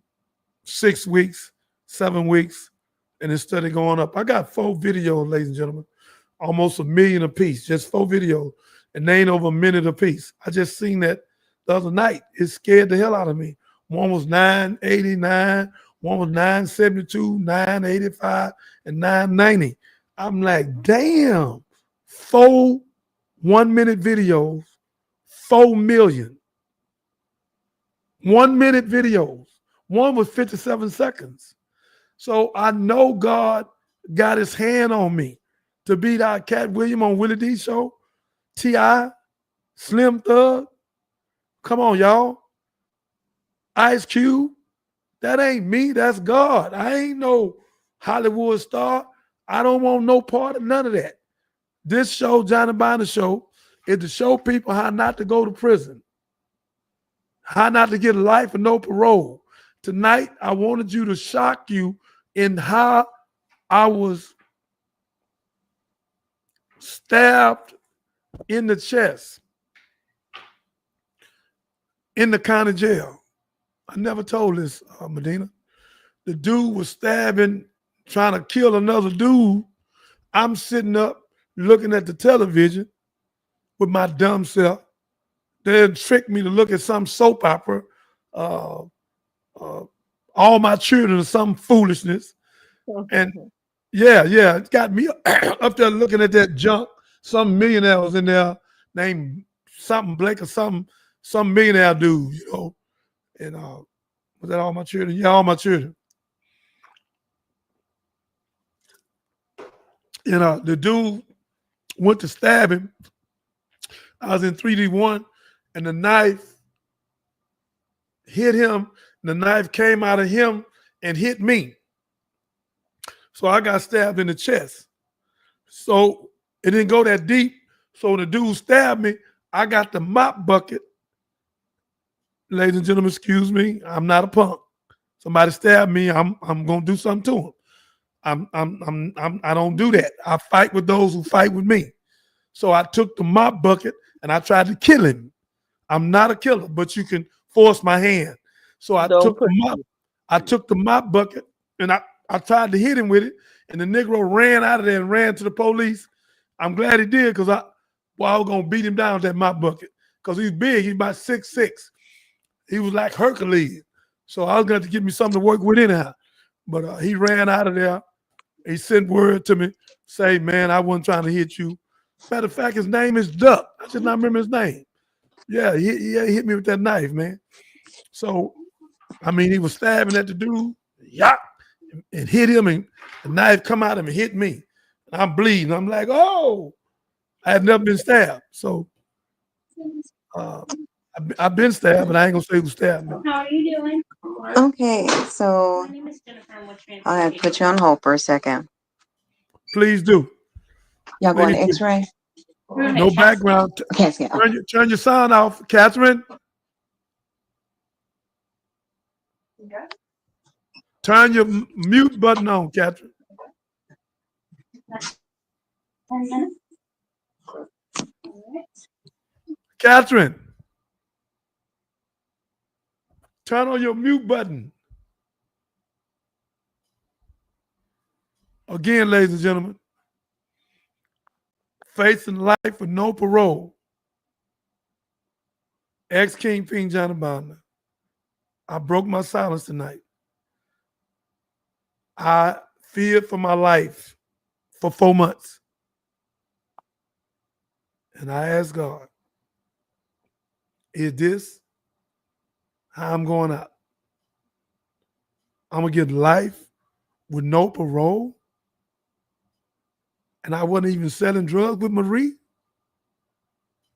6 weeks, 7 weeks, and it started going up. I got 4 videos, ladies and gentlemen, almost 1 million apiece, just 4 videos, and they ain't over a minute apiece. I just seen that the other night. It scared the hell out of me. One was 989, one was 972, 985, and 990. I'm like, damn, 4 1-minute videos, 4 million. 1 minute videos. One was 57 seconds. So I know God got his hand on me to beat out Cat William on Willie D show, T.I., Slim Thug. Come on, y'all. Ice Cube. That ain't me. That's God. I ain't no Hollywood star. I don't want no part of none of that. This show, Johnny Binder Show, is to show people how not to go to prison, how not to get life and no parole. Tonight, I wanted you to shock you in how I was stabbed in the chest in the county jail. I never told this, Medina. The dude was stabbing, trying to kill another dude. I'm sitting up looking at the television with my dumb self. They tricked me to look at some soap opera, All My Children or some foolishness. And yeah, it got me up there looking at that junk. Some millionaire was in there named something Blake or some millionaire dude, you know. And was that All My Children? Yeah, All My Children. And the dude went to stab him. I was in 3D1, and the knife hit him, and the knife came out of him and hit me. So I got stabbed in the chest. So it didn't go that deep. So when the dude stabbed me, I got the mop bucket. Ladies and gentlemen, excuse me, I'm not a punk. Somebody stabbed me, I'm gonna do something to him. I don't do that. I fight with those who fight with me. So I took the mop bucket and I tried to kill him. I'm not a killer, but you can force my hand. So I took the mop bucket and I tried to hit him with it, and the Negro ran out of there and ran to the police. I'm glad he did, because I was gonna beat him down with that mop bucket, because he's big. He's about 6'6". He was like Hercules. So I was going to give me something to work with anyhow. But he ran out of there. He sent word to me, say, man, I wasn't trying to hit you. Matter of fact, his name is Duck. I just not remember his name. Yeah, he hit me with that knife, man. So, I mean, he was stabbing at the dude, and hit him, and the knife come out of him and hit me. And I'm bleeding. I'm like, oh, I had never been stabbed. So I've been stabbed, but I ain't gonna say who stabbed me. How are you doing? Okay, so I'll have to put you on hold for a second. Please do. Y'all going to Please do. X-ray? No background. Okay, Turn your sound off, Catherine. Turn your mute button on, Catherine. 10 minutes. Catherine, turn on your mute button. Again, ladies and gentlemen, facing life with no parole. Ex-Kingpin Johnny Binder. I broke my silence tonight. I feared for my life for 4 months. And I asked God, is this how I'm going out? I'm going to get life with no parole? And I wasn't even selling drugs with Marie?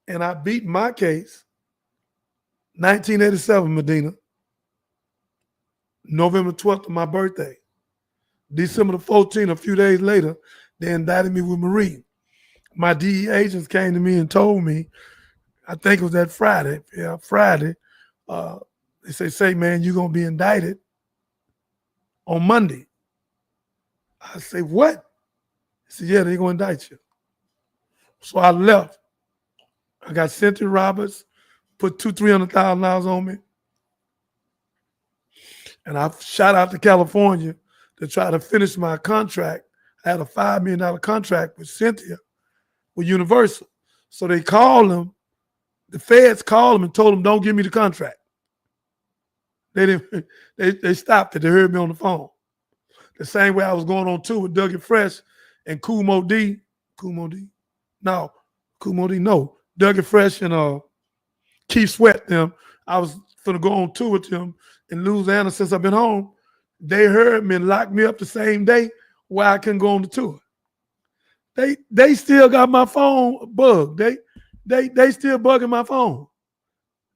And I beat my case, 1987, Medina, November 12th of my birthday. December the 14th, a few days later, they indicted me with Marie. My DE agents came to me and told me, I think it was that Friday, They say, man, you're going to be indicted on Monday. I say, what? He said, yeah, they're going to indict you. So I left. I got Cynthia Roberts, put $300,000 on me. And I shot out to California to try to finish my contract. I had a $5 million contract with Cynthia, with Universal. So they called them, the feds called them and told them, don't give me the contract. They didn't. They stopped it. They heard me on the phone. The same way I was going on tour with Dougie Fresh and Kumo D. Kumo D? No. Kumo D, no. Dougie Fresh and Keith Sweat, them. I was going to go on tour with them in Louisiana since I've been home. They heard me and locked me up the same day where I couldn't go on the tour. They still got my phone bugged. They still bugging my phone.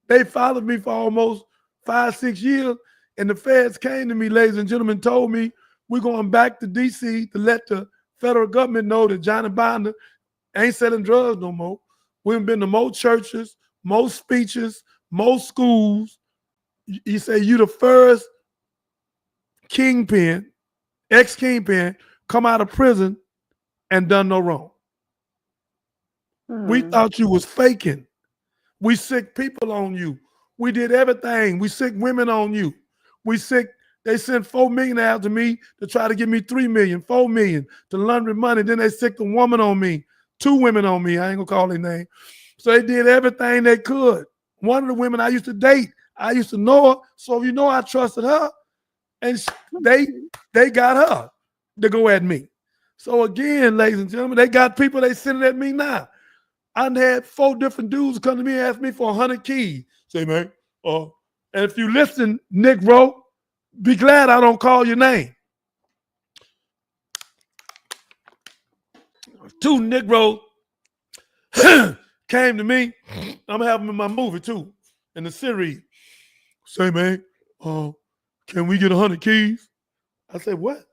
They followed me for almost 5-6 years, and the feds came to me, ladies and gentlemen, told me we're going back to D.C. to let the federal government know that Johnny Binder ain't selling drugs no more. We've been to more churches, more speeches, more schools. He said, you the first Kingpin, ex-Kingpin, come out of prison and done no wrong. We thought you was faking. We sick people on you. We did everything. We sick women on you. They sent $4 million after me to try to give me $3 million, $4 million to launder money. Then they sicked a woman on me, 2 women on me. I ain't gonna call their name. So they did everything they could. One of the women I used to date, I used to know her. So you know I trusted her. And they got her to go at me. So again, ladies and gentlemen, they got people they sending at me now. I had 4 different dudes come to me and ask me for 100 keys. Say, man, and if you listen, Nick Rowe, be glad I don't call your name. 2 Nick Rowe came to me. I'm having them in my movie too, in the series. Say, man, can we get 100 keys? I said, what?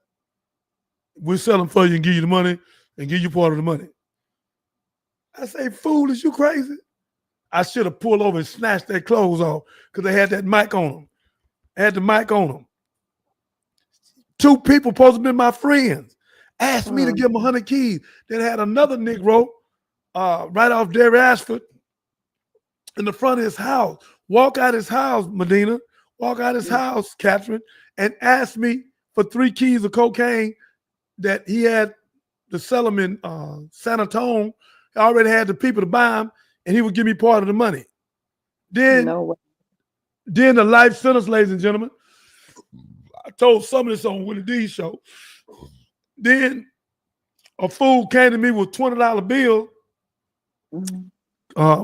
We'll sell them for you and give you the money and give you part of the money. I say, fool, is you crazy? I should have pulled over and snatched their clothes off because they had that mic on them. Had the mic on them. 2 people supposed to be my friends asked me to give them 100 keys. Then had another Negro right off Derry Ashford in the front of his house. Walk out his house, Medina. Walk out his house, Catherine, and ask me for 3 keys of cocaine that he had to sell them in San Antonio. He already had the people to buy them, and he would give me part of the money. Then the life sentence, ladies and gentlemen. I told some of this on Willie D's show. Then a fool came to me with $20 bill.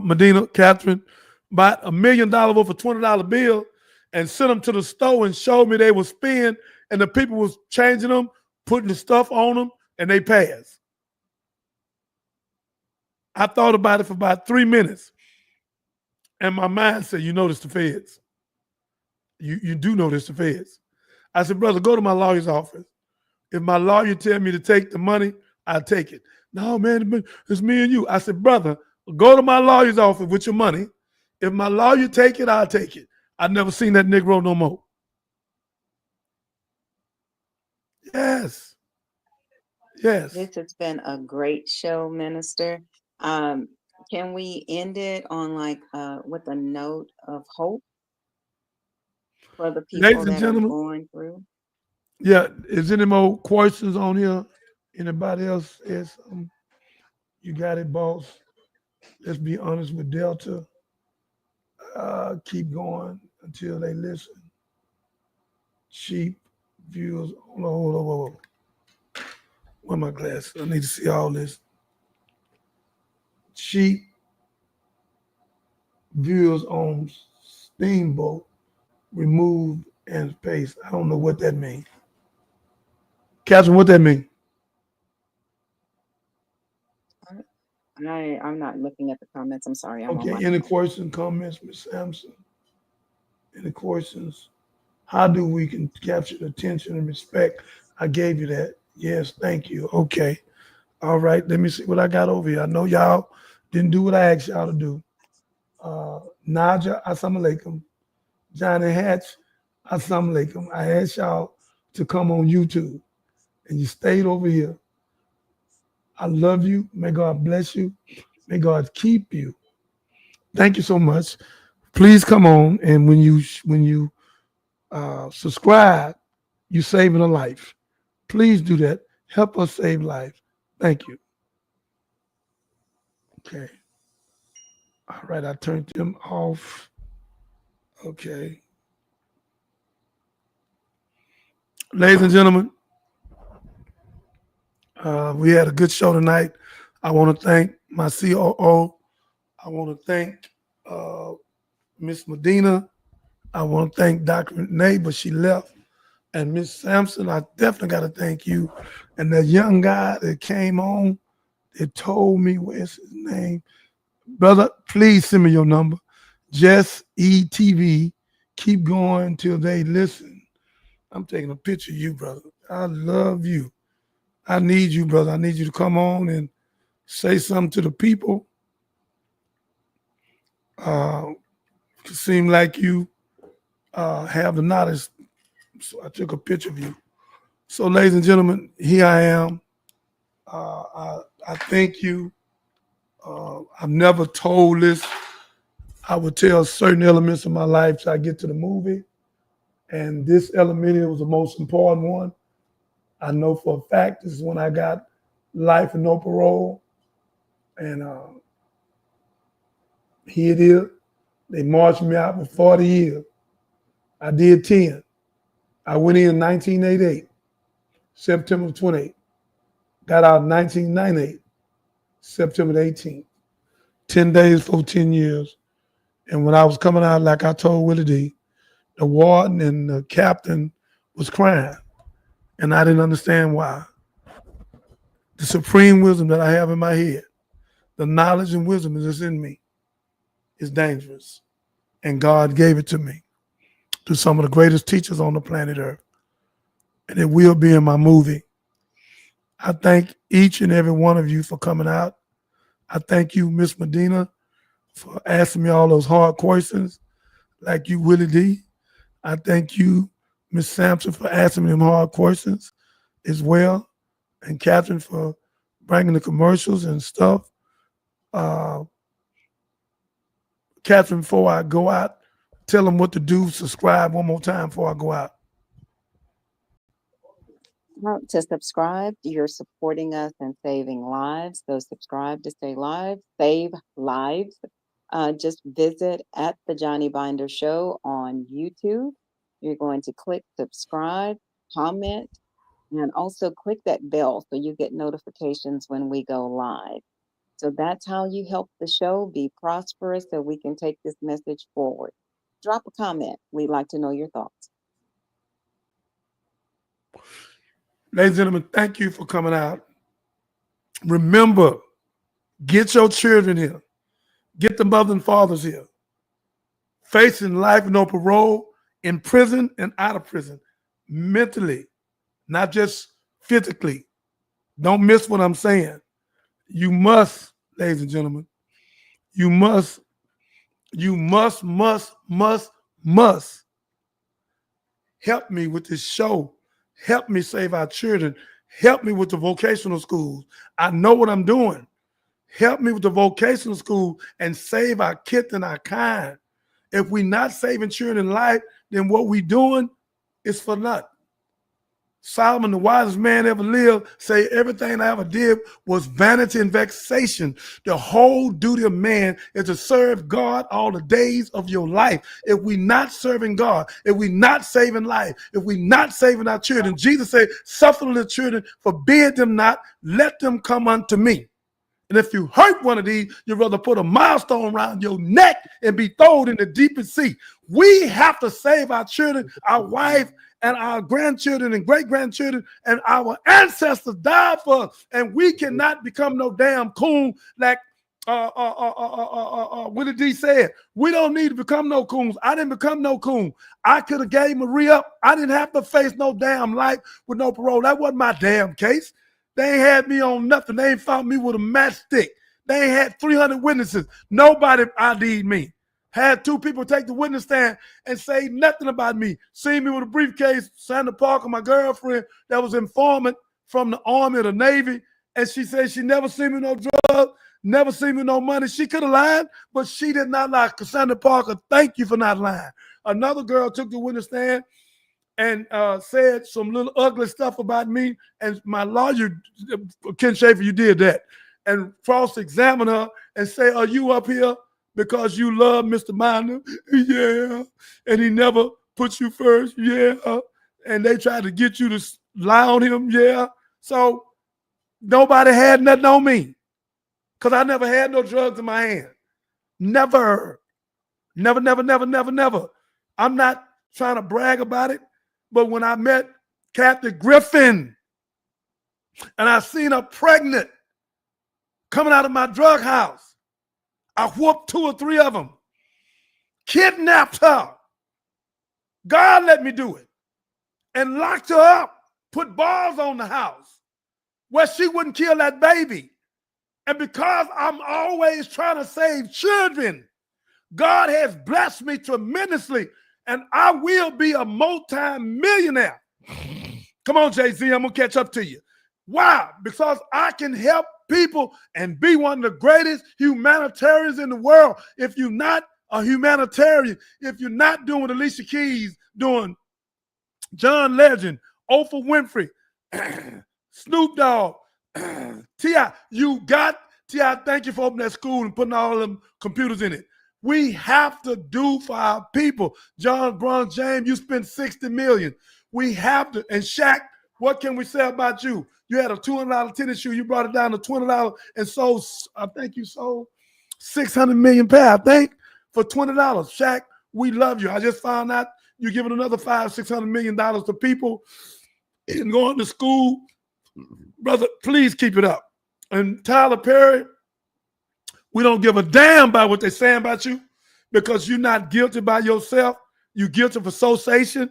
Medina, Catherine, bought $1 million worth of $20 bill and sent them to the store and showed me they were spent, and the people was changing them, putting the stuff on them, and they passed. I thought about it for about 3 minutes. And my mind said, you notice the feds. You do notice the feds. I said, brother, go to my lawyer's office. If my lawyer tell me to take the money, I'll take it. No, man, it's me and you. I said, brother, go to my lawyer's office with your money. If my lawyer take it, I'll take it. I've never seen that Negro no more. Yes. Yes. This has been a great show, Minister. Can we end it on with a note of hope for the people that are going through? Yeah. Is any more questions on here? Anybody else has you got it, boss. Let's be honest with Delta. Keep going until they listen. Cheap viewers. Hold on. Where my glasses? I need to see all this. Cheap viewers on Steamboat removed and paste. I don't know what that means. Catherine, what that mean? I'm not looking at the comments. I'm sorry. Okay, any questions, comments, Ms. Sampson? Any questions? How do we can capture the attention and respect? I gave you that. Yes, thank you. Okay. All right, let me see what I got over here. I know y'all didn't do what I asked y'all to do. Naja, assalamu alaikum. Johnny Hatch, Assalamu alaikum. I asked y'all to come on YouTube, and you stayed over here. I love you. May God bless you. May God keep you. Thank you so much. Please come on, and when you subscribe, you're saving a life. Please do that. Help us save lives. Thank you. Okay. All right, I turned them off. Okay. Ladies and gentlemen, we had a good show tonight. I want to thank my COO. I want to thank Miss Medina. I want to thank Dr. Renee, but she left. And Miss Sampson, I definitely got to thank you. And that young guy that came on, that told me, where's his name? Brother, please send me your number. Jess ETV. Keep going till they listen. I'm taking a picture of you, brother. I love you. I need you, brother. I need you to come on and say something to the people. It seemed like you have the knowledge, so I took a picture of you. So, ladies and gentlemen, here I am. I thank you. I've never told this. I would tell certain elements of my life till I get to the movie, and this element was the most important one. I know for a fact this is when I got life and no parole, and here it is. They marched me out for 40 years. I did 10. I went in 1988, September 28th. Got out in 1998, September 18th. 10 days for 10 years. And when I was coming out, like I told Willie D, the warden and the captain was crying. And I didn't understand why. The supreme wisdom that I have in my head, the knowledge and wisdom that's in me, is dangerous. And God gave it to me through some of the greatest teachers on the planet Earth. And it will be in my movie. I thank each and every one of you for coming out. I thank you, Miss Medina, for asking me all those hard questions, like you, Willie D. I thank you, Miss Sampson, for asking me them hard questions as well, and Catherine for bringing the commercials and stuff. Catherine, before I go out, tell them what to do. Subscribe one more time before I go out. Well, to subscribe, you're supporting us and saving lives. So subscribe to stay live, save lives. Just visit at the Johnny Binder Show on YouTube. You're going to click subscribe, comment, and also click that bell so you get notifications when we go live. So that's how you help the show be prosperous so we can take this message forward. Drop a comment. We'd like to know your thoughts. Ladies and gentlemen, thank you for coming out. Remember, get your children here. Get the mothers and fathers here. Facing life with no parole, in prison and out of prison, mentally, not just physically. Don't miss what I'm saying. You must, ladies and gentlemen, you must help me with this show. Help me save our children. Help me with the vocational schools. I know what I'm doing. Help me with the vocational school and save our kids and our kind. If we're not saving children in life, then what we're doing is for nothing. Solomon, the wisest man ever lived, say everything I ever did was vanity and vexation. The whole duty of man is to serve God all the days of your life. If we're not serving God, if we're not saving life, if we're not saving our children, Jesus said, suffer the children, forbid them not, let them come unto me. And if you hurt one of these, you'd rather put a milestone around your neck and be thrown in the deepest sea. We have to save our children, our wife, and our grandchildren and great-grandchildren, and our ancestors died for us. And we cannot become no damn coon like Willie D said. We don't need to become no coons. I didn't become no coon. I could have gave Marie up. I didn't have to face no damn life with no parole. That wasn't my damn case. They ain't had me on nothing. They ain't found me with a matchstick. They ain't had 300 witnesses. Nobody ID'd me. Had 2 people take the witness stand and say nothing about me. Seen me with a briefcase, Sandra Parker, my girlfriend, that was informant from the Army or the Navy, and she said she never seen me no drugs, never seen me no money. She could have lied, but she did not lie. Cassandra Parker, thank you for not lying. Another girl took the witness stand and said some little ugly stuff about me, and my lawyer, Ken Schaefer, you did that, and cross-examine her and say, are you up here because you love Mr. Minor? Yeah. And he never put you first? Yeah. And they tried to get you to lie on him? Yeah. So nobody had nothing on me because I never had no drugs in my hand. Never. Never, never, never, never, never. I'm not trying to brag about it, but when I met Captain Griffin and I seen her pregnant coming out of my drug house, I whooped 2 or 3 of them, kidnapped her. God let me do it, and locked her up, put bars on the house where she wouldn't kill that baby. And because I'm always trying to save children, God has blessed me tremendously, and I will be a multi-millionaire. Come on, Jay-Z, I'm going to catch up to you. Why? Because I can help people and be one of the greatest humanitarians in the world. If you're not a humanitarian, if you're not doing what Alicia Keys doing, John Legend, Oprah Winfrey, Snoop Dogg, T.I., T.I., thank you for opening that school and putting all them computers in it. We have to do for our people. John Brown James, you spent $60 million. We have to. And Shaq, what can we say about you? You had a $200 tennis shoe. You brought it down to $20 and sold, I think you sold 600 million pair, I think, for $20. Shaq, we love you. I just found out you're giving another $500-600 million to people and going to school. Brother, please keep it up. And Tyler Perry, we don't give a damn about what they're saying about you because you're not guilty by yourself. You're guilty of association.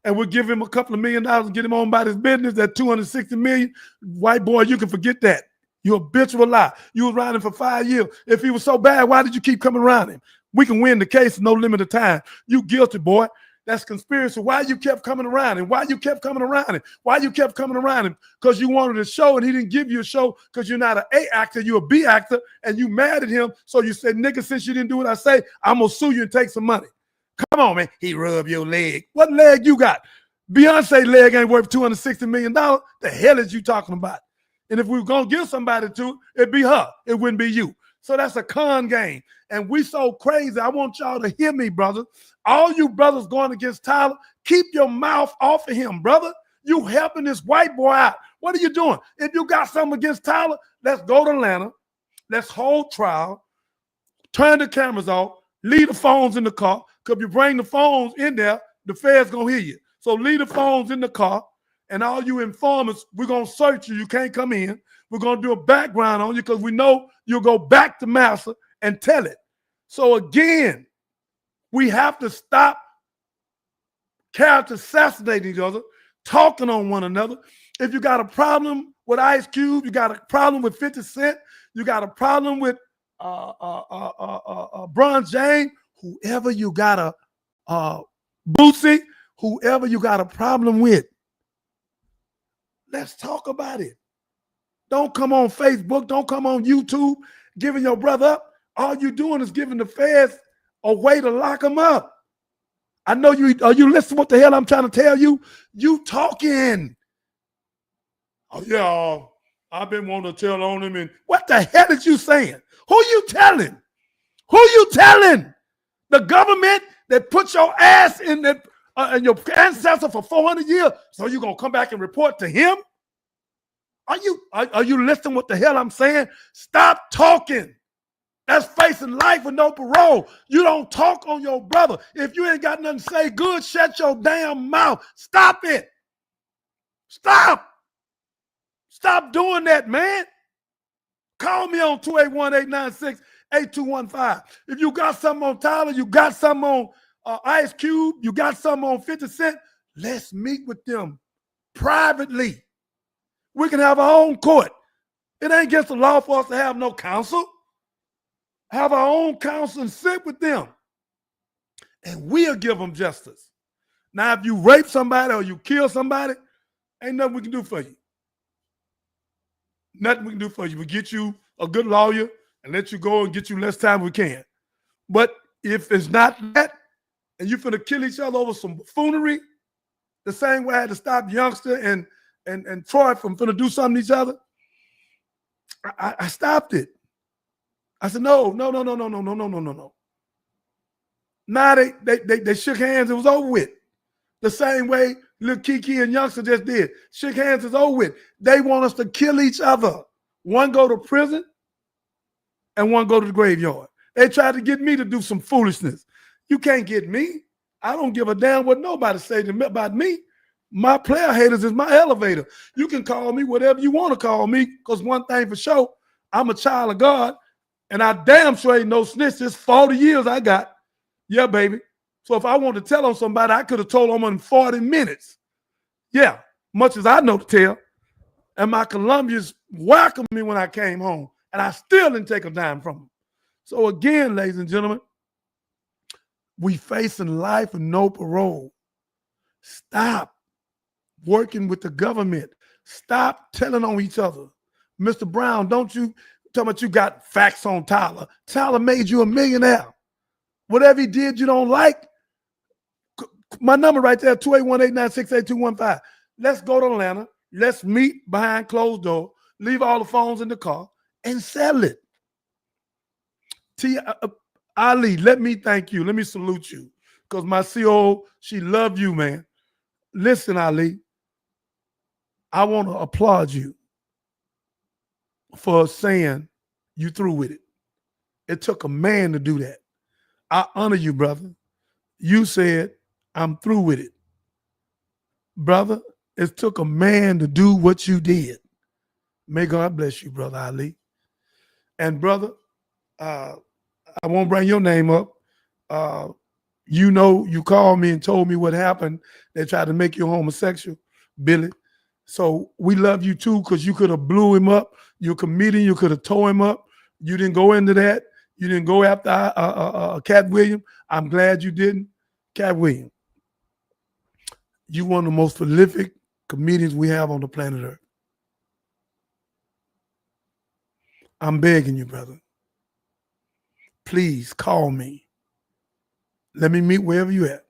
And we'll give him a couple of $1 million and get him on about his business. That $260 million, white boy, you can forget that. You're a bitch of a lie. You was around him for 5 years. If he was so bad, why did you keep coming around him? We can win the case in no limited time. You guilty, boy. That's conspiracy. Why you kept coming around him? Why you kept coming around him? Why you kept coming around him? Because you wanted a show and he didn't give you a show because you're not an A actor, you're a B actor, and you mad at him. So you said, nigga, since you didn't do what I say, I'm going to sue you and take some money. Come on, man. He rubbed your leg. What leg you got? Beyonce leg ain't worth $260 million. The hell is you talking about? And if we were going to give somebody to, it'd be her. It wouldn't be you. So that's a con game. And we so crazy. I want y'all to hear me, brother. All you brothers going against Tyler, keep your mouth off of him, brother. You helping this white boy out. What are you doing? If you got something against Tyler, let's go to Atlanta. Let's hold trial. Turn the cameras off. Leave the phones in the car. Because if you bring the phones in there, the feds going to hear you. So leave the phones in the car. And all you informers, we're going to search you. You can't come in. We're going to do a background on you because we know you'll go back to Massa and tell it. So again, we have to stop character assassinating each other, talking on one another. If you got a problem with Ice Cube, you got a problem with 50 Cent, you got a problem with Bron James, whoever you got a Boosie, whoever you got a problem with, let's talk about it. Don't come on Facebook, don't come on YouTube giving your brother up. All you doing is giving the feds a way to lock him up. I know you. Are you listening to what the hell I'm trying to tell you? You talking. Oh, yeah, I've been wanting to tell on him. And what the hell is you saying? Who you telling? Who you telling? The government that put your ass in that and your ancestor for 400 years. So you gonna come back and report to him? Are you listening what the hell I'm saying? Stop talking. That's facing life with no parole. You don't talk on your brother. If you ain't got nothing to say good, shut your damn mouth. Stop it. Stop. Stop doing that, man. Call me on 281-896-8215. If you got something on Tyler, you got something on Ice Cube, you got something on 50 Cent, let's meet with them privately. We can have our own court. It ain't against the law for us to have no counsel. Have our own counsel and sit with them. and we'll give them justice. Now, if you rape somebody or you kill somebody, ain't nothing we can do for you. Nothing we can do for you. We get you a good lawyer and let you go and get you less time we can. But if it's not that, and you finna kill each other over some buffoonery, the same way I had to stop Youngster and Troy from finna do something to each other, I stopped it. I said, no. Now they shook hands, it was over with. The same way little Kiki and Youngster just did. Shook hands, it's over with. They want us to kill each other. One go to prison and one go to the graveyard. They tried to get me to do some foolishness. You can't get me. I don't give a damn what nobody says about me. My player haters is my elevator. You can call me whatever you want to call me, because one thing for sure, I'm a child of God, and I damn sure ain't no snitch. This 40 years I got. Yeah, baby. So if I wanted to tell on somebody, I could have told them in 40 minutes. Yeah, much as I know to tell. And my Colombians welcomed me when I came home, and I still didn't take a dime from them. So again, ladies and gentlemen, we facing life with no parole. Stop working with the government. Stop telling on each other. Mr. Brown, don't you tell me you got facts on Tyler. Tyler made you a millionaire. Whatever he did you don't like, my number right there, 281-896-8215. Let's go to Atlanta. Let's meet behind closed door. Leave all the phones in the car and settle it. Ali, let me thank you. Let me salute you, because my CO, she loved you, man. Listen, Ali, I want to applaud you for saying you through with it. It took a man to do that. I honor you, brother. You said, I'm through with it. Brother, it took a man to do what you did. May God bless you, Brother Ali. And brother, I won't bring your name up. You know, you called me and told me what happened. They tried to make you homosexual, Billy. So we love you too, because you could have blew him up. You're a comedian. You could have tore him up. You didn't go into that. You didn't go after Cat Williams. I'm glad you didn't. Cat Williams, you one of the most prolific comedians we have on the planet Earth. I'm begging you, brother. Please call me. Let me meet wherever you at.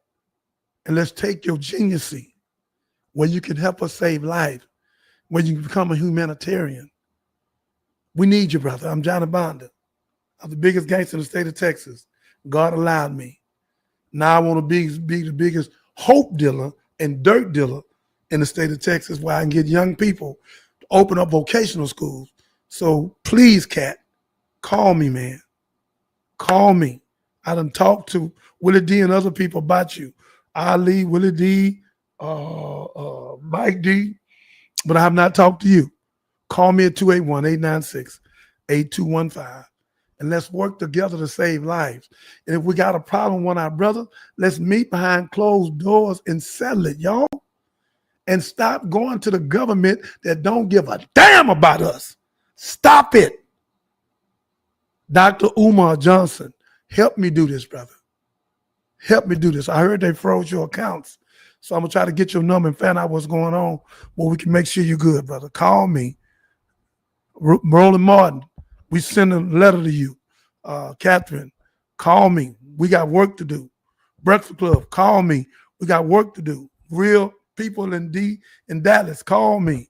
And let's take your geniusy where you can help us save life, where you can become a humanitarian. We need you, brother. I'm Johnny Bonda. I'm the biggest gangster in the state of Texas. God allowed me. Now I want to be the biggest hope dealer and dirt dealer in the state of Texas, where I can get young people to open up vocational schools. So please, Cat, call me, man. Call me. I done talked to Willie D and other people about you. Ali, Willie D, Mike D, but I have not talked to you. Call me at 281-896-8215. And let's work together to save lives. And if we got a problem with our brother, let's meet behind closed doors and settle it, y'all. And stop going to the government that don't give a damn about us. Stop it. Dr. Umar Johnson, help me do this, brother. Help me do this. I heard they froze your accounts. So I'm going to try to get your number and find out what's going on, where we can make sure you're good, brother. Call me. Roland Martin, we send a letter to you. Catherine, call me. We got work to do. Breakfast Club, call me. We got work to do. Real people in Dallas, call me.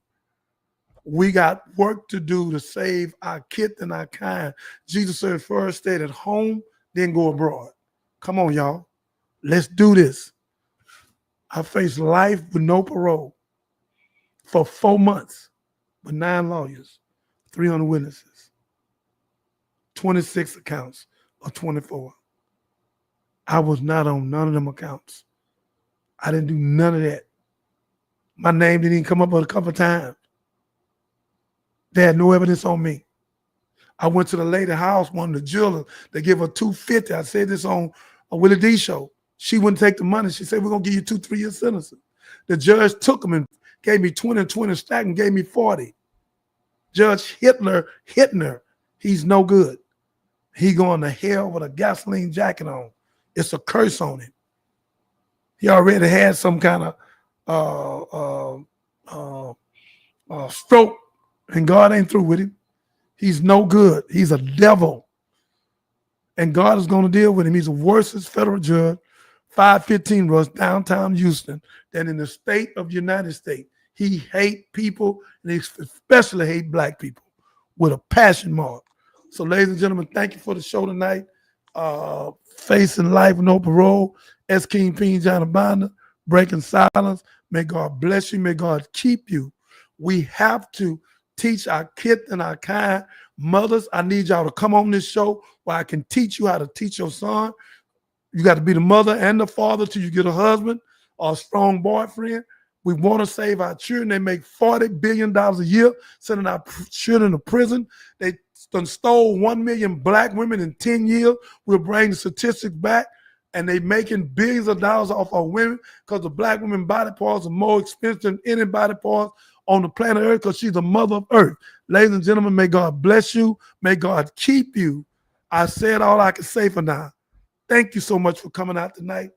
We got work to do to save our kith and our kind. Jesus said first stay at home, then go abroad. Come on, y'all. Let's do this. I faced life with no parole for 4 months with 9 lawyers, 300 witnesses, 26 accounts of 24. I was not on none of them accounts. I didn't do none of that. My name didn't even come up a couple of times. They had no evidence on me. I went to the lady house, one of the jewelers. They gave her $250. I said this on a Willie D show. She wouldn't take the money. She said, we're going to give you 2-3 year sentences. The judge took them and gave me 20 and 20 stack and gave me 40. Judge Hittner, he's no good. He going to hell with a gasoline jacket on. It's a curse on him. He already had some kind of stroke, and God ain't through with him. He's no good. He's a devil. And God is going to deal with him. He's the worstest federal judge, 515 Rush, downtown Houston, than in the state of the United States. He hate people, and he especially hate black people with a passion mark. So, ladies and gentlemen, thank you for the show tonight. Facing Life with No Parole, S. Kingpin, Johnny Binder, Breaking Silence. May God bless you. May God keep you. We have to teach our kids and our kind. Mothers, I need y'all to come on this show where I can teach you how to teach your son. You got to be the mother and the father till you get a husband or a strong boyfriend. We want to save our children. They make $40 billion a year, sending our children to prison. They stole 1 million black women in 10 years. We'll bring the statistics back, and they making billions of dollars off our women because the black women body parts are more expensive than any body parts on the planet Earth because she's the mother of Earth. Ladies and gentlemen, may God bless you. May God keep you. I said all I can say for now. Thank you so much for coming out tonight.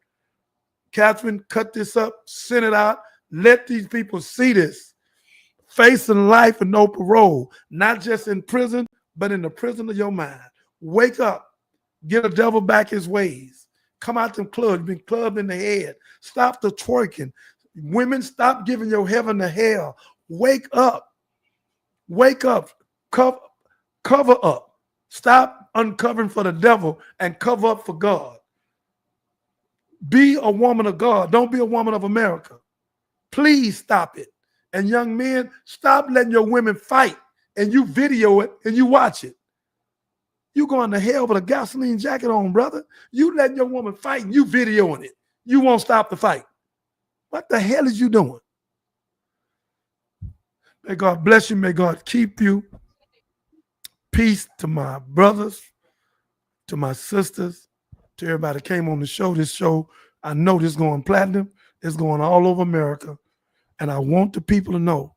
Catherine, cut this up, send it out. Let these people see this. Facing life with no parole, not just in prison, but in the prison of your mind. Wake up. Get a devil back his ways. Come out them clubs, been clubbed in the head. Stop the twerking. Women, stop giving your heaven to hell. Wake up. Wake up. Cover up. Stop uncovering for the devil and cover up for God. Be a woman of God. Don't be a woman of America. Please stop it. And young men, stop letting your women fight and you video it and you watch it. You going to hell with a gasoline jacket on, brother. You letting your woman fight and you videoing it. You won't stop the fight. What the hell is you doing? May God bless you. May God keep you. Peace to my brothers, to my sisters, to everybody that came on the show. This show, I know this is going platinum. It's going all over America. And I want the people to know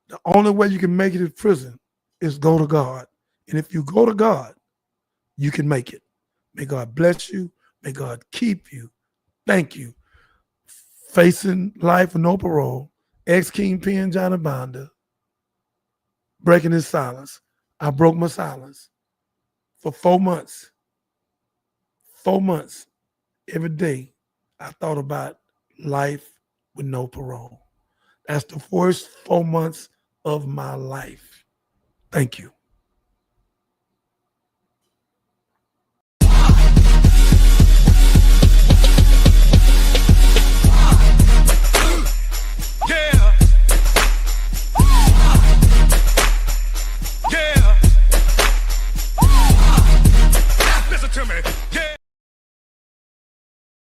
the only way you can make it in prison is go to God. And if you go to God, you can make it. May God bless you. May God keep you. Thank you. Facing Life with No Parole, ex-Kingpin Johnny Binder, breaking his silence. I broke my silence for 4 months. 4 months, every day, I thought about life with no parole. That's the first 4 months of my life. Thank you.